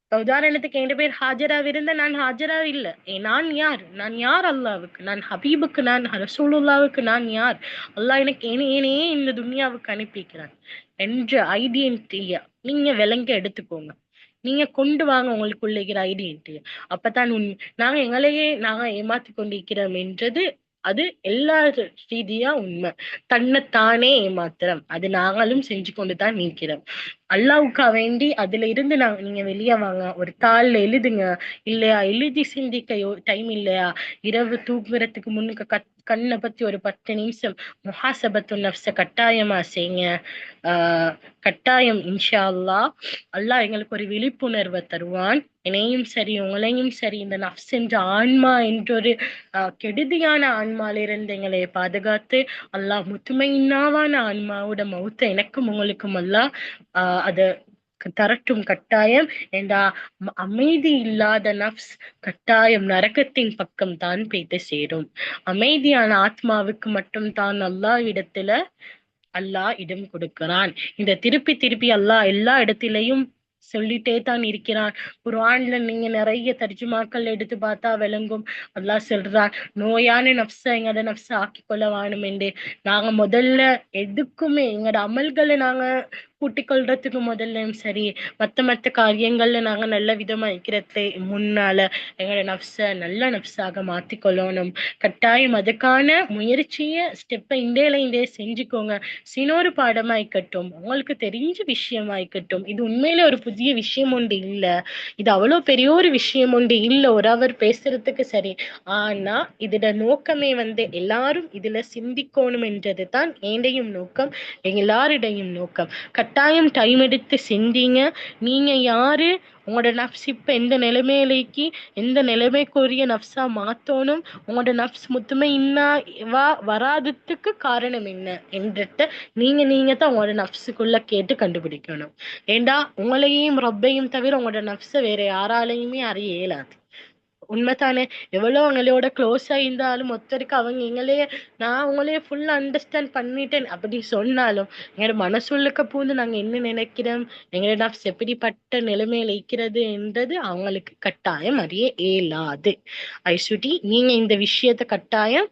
இப்ப உதாரணத்துக்கு என் பேர் ஹாஜரா இருந்த நான் ஹாஜரா இல்ல. நான் யார்? நான் யார் அல்லாவுக்கு? நான் ஹபீபுக்கு, நான் ரசூலுல்லாவுக்கு நான் யார்? அல்லாஹ் எனக்கு ஏனையே இந்த துன்யாவுக்கு அனுப்பிக்கிறான் என்ற ஐடென்டிட்டிய நீங்க விளங்க எடுத்துக்கோங்க. நீங்க கொண்டு வாங்க உங்களுக்குள்ள இருக்கிற ஐடென்டிட்டிய. அப்பதான் நாங்க எங்களையே நாங்க ஏமாத்தி கொண்டிருக்கிறோம் என்றது அது எல்லா ரீதியா உண்மை. தன்னைத்தானே ஏமாத்திரம் அது நாங்களும் செஞ்சு கொண்டுதான் நிற்கிறோம். அல்லாவுக்கா வேண்டி அதுல இருந்து நீங்க வெளியே வாங்க. ஒரு தாள்ல எழுதுங்க. இல்லையா, எழுதி சிந்திக்க டைம் இல்லையா, இரவு தூங்குறதுக்கு முன்னுக்கு கண்ணை பத்தி ஒரு 10 நிமிஷம் முஹாசபத்து நஃப்ஸ கட்டாயமா செய்யுங்க. கட்டாயம் இன்ஷா அல்லாஹ் அல்லாஹ் எங்களுக்கு ஒரு விழிப்புணர்வை தருவான். என்னையும் சரி உங்களையும் சரி இந்த நஃப்ஸ் என்ற ஆன்மா என்றொரு கெடுதியான ஆன்மாலிருந்து எங்களை பாதுகாத்து அல்லாஹ் முத்துமையின்னாவான ஆன்மாவோட மௌத்த எனக்கும் உங்களுக்கும் அல்லாஹ் அத தரட்டும் கட்டாயம். என்றா அமைதி இல்லாத நஃப்ஸ் கட்டாயம் நரகத்தின் பக்கம் தான் போய்த்து சேரும். அமைதியான ஆத்மாவுக்கு மட்டும் தான் அல்லாஹ் இடத்துல அல்லாஹ் இடம் கொடுக்கிறான். இந்த திருப்பி திருப்பி அல்லாஹ் எல்லா இடத்திலையும் சொல்லிட்டே தான் இருக்கிறான். குர்ஆன்ல நீங்க நிறைய தர்ஜுமாக்கள் எடுத்து பார்த்தா விளங்கும். அல்லாஹ் சொல்றான், நோயான நஃப்ஸ எங்கட நஃப்ஸ ஆக்கிக்கொள்ள வேணும் என்று. நாங்க முதல்ல எதுக்குமே எங்கட அமல்களை நாங்க கூட்டிக் கொள்றதுக்கு முதல்லையும் சரி, மத்த காரியங்கள்ல நாங்க நல்ல விதமா இருக்கிறது முன்னால எங்களோட நஃப்ஸ நல்ல நஃப்ஸாக மாத்திக்கொள்ளணும். கட்டாயம் அதுக்கான முயற்சிய ஸ்டெப்பை இண்டே செஞ்சுக்கோங்க. சினோரு பாடமாய்க்கட்டும், உங்களுக்கு தெரிஞ்ச விஷயமாய்க்கட்டும், இது உண்மையில ஒரு புதிய விஷயம் ஒன்று இல்ல, இது அவ்வளவு பெரிய ஒரு விஷயம் ஒன்று இல்ல ஒரு அவர் பேசுறதுக்கு. சரி, ஆனா இதோட நோக்கமே வந்து எல்லாரும் இதுல சிந்திக்கணும் என்றது தான் என்னையும் நோக்கம், எல்லாரிடையும் நோக்கம். கட்டாயம் டைம் எடுத்து சிந்திங்க. நீங்க யாரு, உங்களோட நஃப்ஸ் இப்ப எந்த நிலைமையிலேக்கு எந்த நிலைமைக்குரிய நஃப்ஸா மாத்தணும், உங்களோட நஃப்ஸ் முத்துமை இன்னவா வராததுக்கு காரணம் என்ன என்றிட்ட நீங்க தான் உங்களோட நஃப்ஸுக்குள்ள கேட்டு கண்டுபிடிக்கணும். ஏண்டா உங்களையும் ரப்பையும் தவிர உங்களோட நஃப்ஸை வேற யாராலையுமே அறிய இயலாது. உண்மைதானே? எவ்வளவு அவங்களோட க்ளோஸ் ஆயிருந்தாலும் ஒருத்தருக்கு அவங்க நான் உங்களையே ஃபுல்லா அண்டர்ஸ்டாண்ட் பண்ணிட்டேன் அப்படி சொன்னாலும் எங்களோட மனசுள்ளுக்க பூந்து நாங்க என்ன நினைக்கிறோம், எங்களோட நஃப்ஸ் எப்படிப்பட்ட நிலைமையில இருக்கிறது என்றது அவங்களுக்கு கட்டாயம் அறிய இயலாது. ஐசுட்டி, நீங்க இந்த விஷயத்த கட்டாயம்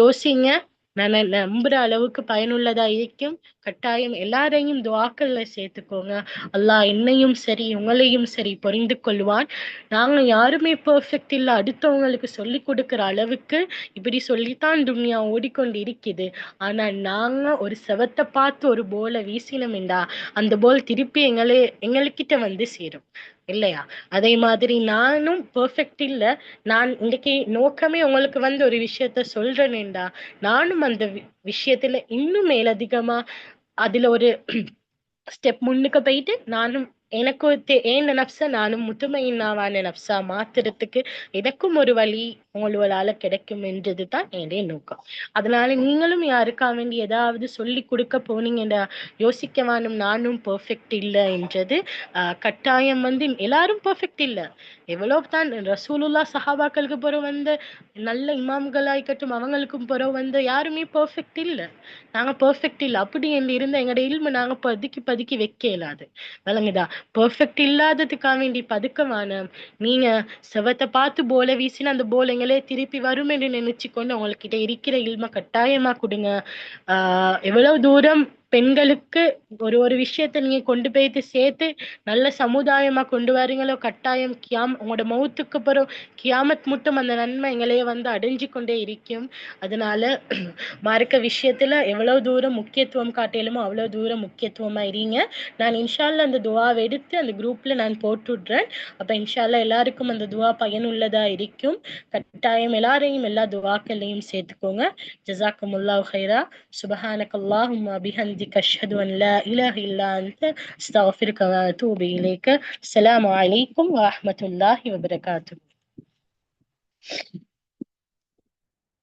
யோசிங்க. நான் நம்புற அளவுக்கு பயனுள்ளதா இருக்கும். கட்டாயம் எல்லாரையும் துஆக்கள்ல சேர்த்துக்கோங்க. அல்லாஹ் என்னையும் சரி உங்களையும் சரி புரிந்து கொள்வான். நாங்க யாருமே பெர்ஃபெக்ட் இல்ல, அடுத்தவங்களுக்கு சொல்லி கொடுக்கிற அளவுக்கு இப்படி சொல்லித்தான் துன்யா ஓடிக்கொண்டு இருக்குது. ஆனா நாங்க ஒரு செவத்தை பார்த்து ஒரு போலை வீசினோம்டா அந்த போல் திருப்பி எங்கள்கிட்ட வந்து சேரும் இல்லையா? அதே மாதிரி நானும் பெர்ஃபெக்ட் இல்ல. நான் இன்னைக்கு நோக்கமே உங்களுக்கு வந்து ஒரு விஷயத்த சொல்றேனேண்டா நானும் அந்த விஷயத்துல இன்னும் மேலதிகமா அதுல ஒரு ஸ்டெப் முன்னுக்கு போயிட்டு நானும் எனக்கு ஏன் நப்ச நானும் முத்துமையின்னாவான நப்சா மாத்துறதுக்கு எனக்கும் ஒரு வழி உங்களால கிடைக்கும் என்றதுதான் என்னுடைய நோக்கம். அதனால நீங்களும் யாருக்கா வேண்டி ஏதாவது சொல்லி கொடுக்க போனீங்கன்னா யோசிக்க வேணும், நானும் பெர்ஃபெக்ட் இல்லை என்றது. கட்டாயம் வந்து எல்லாரும் பெர்ஃபெக்ட் இல்லை. எவ்வளவு தான் ரசூலுல்லா சஹாபாக்களுக்கு பிறகு வந்து நல்ல இமாம்களாய்க்கட்டும் அவங்களுக்கும் பிறகு வந்து யாருமே பெர்ஃபெக்ட் இல்லை. நாங்க பெர்ஃபெக்ட் இல்லை அப்படி என்று இருந்த எங்களோட இல்மு நாங்க பதுக்கி பதுக்கி வைக்க இயலாது. விளங்குதா? பெர்ஃபெக்ட் இல்லாததுக்காக வேண்டி பதுக்கவான. நீங்க செவத்தை பார்த்து போல வீசினா அந்த போல் எங்களே திருப்பி வரும் என்று நினைச்சு கொண்டு உங்கள்கிட்ட இருக்கிற இல்ம கட்டாயமா கொடுங்க. எவ்வளவு தூரம் பெண்களுக்கு ஒரு ஒரு விஷயத்த நீங்க கொண்டு போயிட்டு சேர்த்து நல்ல சமுதாயமா கொண்டு வரீங்களோ, கட்டாயம் உங்களோட மௌத்துக்கு அப்புறம் கியாமத் மட்டும் அந்த நன்மை எங்களையே வந்து அடைஞ்சு கொண்டே இருக்கும். அதனால மார்க்க விஷயத்துல எவ்வளவு தூரம் முக்கியத்துவம் காட்டலுமோ அவ்வளவு தூரம் முக்கியத்துவமா இருங்க. நான் இன்ஷால்ல அந்த துவாவை எடுத்து அந்த குரூப்ல நான் போட்டுடுறேன். அப்ப இன்ஷால்ல எல்லாருக்கும் அந்த துவா பயனுள்ளதா இருக்கும். கட்டாயம் எல்லாரையும் எல்லா துவாக்களையும் சேர்த்துக்கோங்க. ஜஸாக்குமுல்லாஹு ஹைரா. சுபஹானக்கல்லாஹும்ம பிஹம்திக அஷ்ஹது அன் லா இலாஹ இல்லா அன்த அஸ்தக்ஃபிருக வ அத்தூபு இலைக. அஸ்ஸலாமு அலைக்கும் வ ரஹ்மத்துல்லாஹி வ பரகாத்துஹு.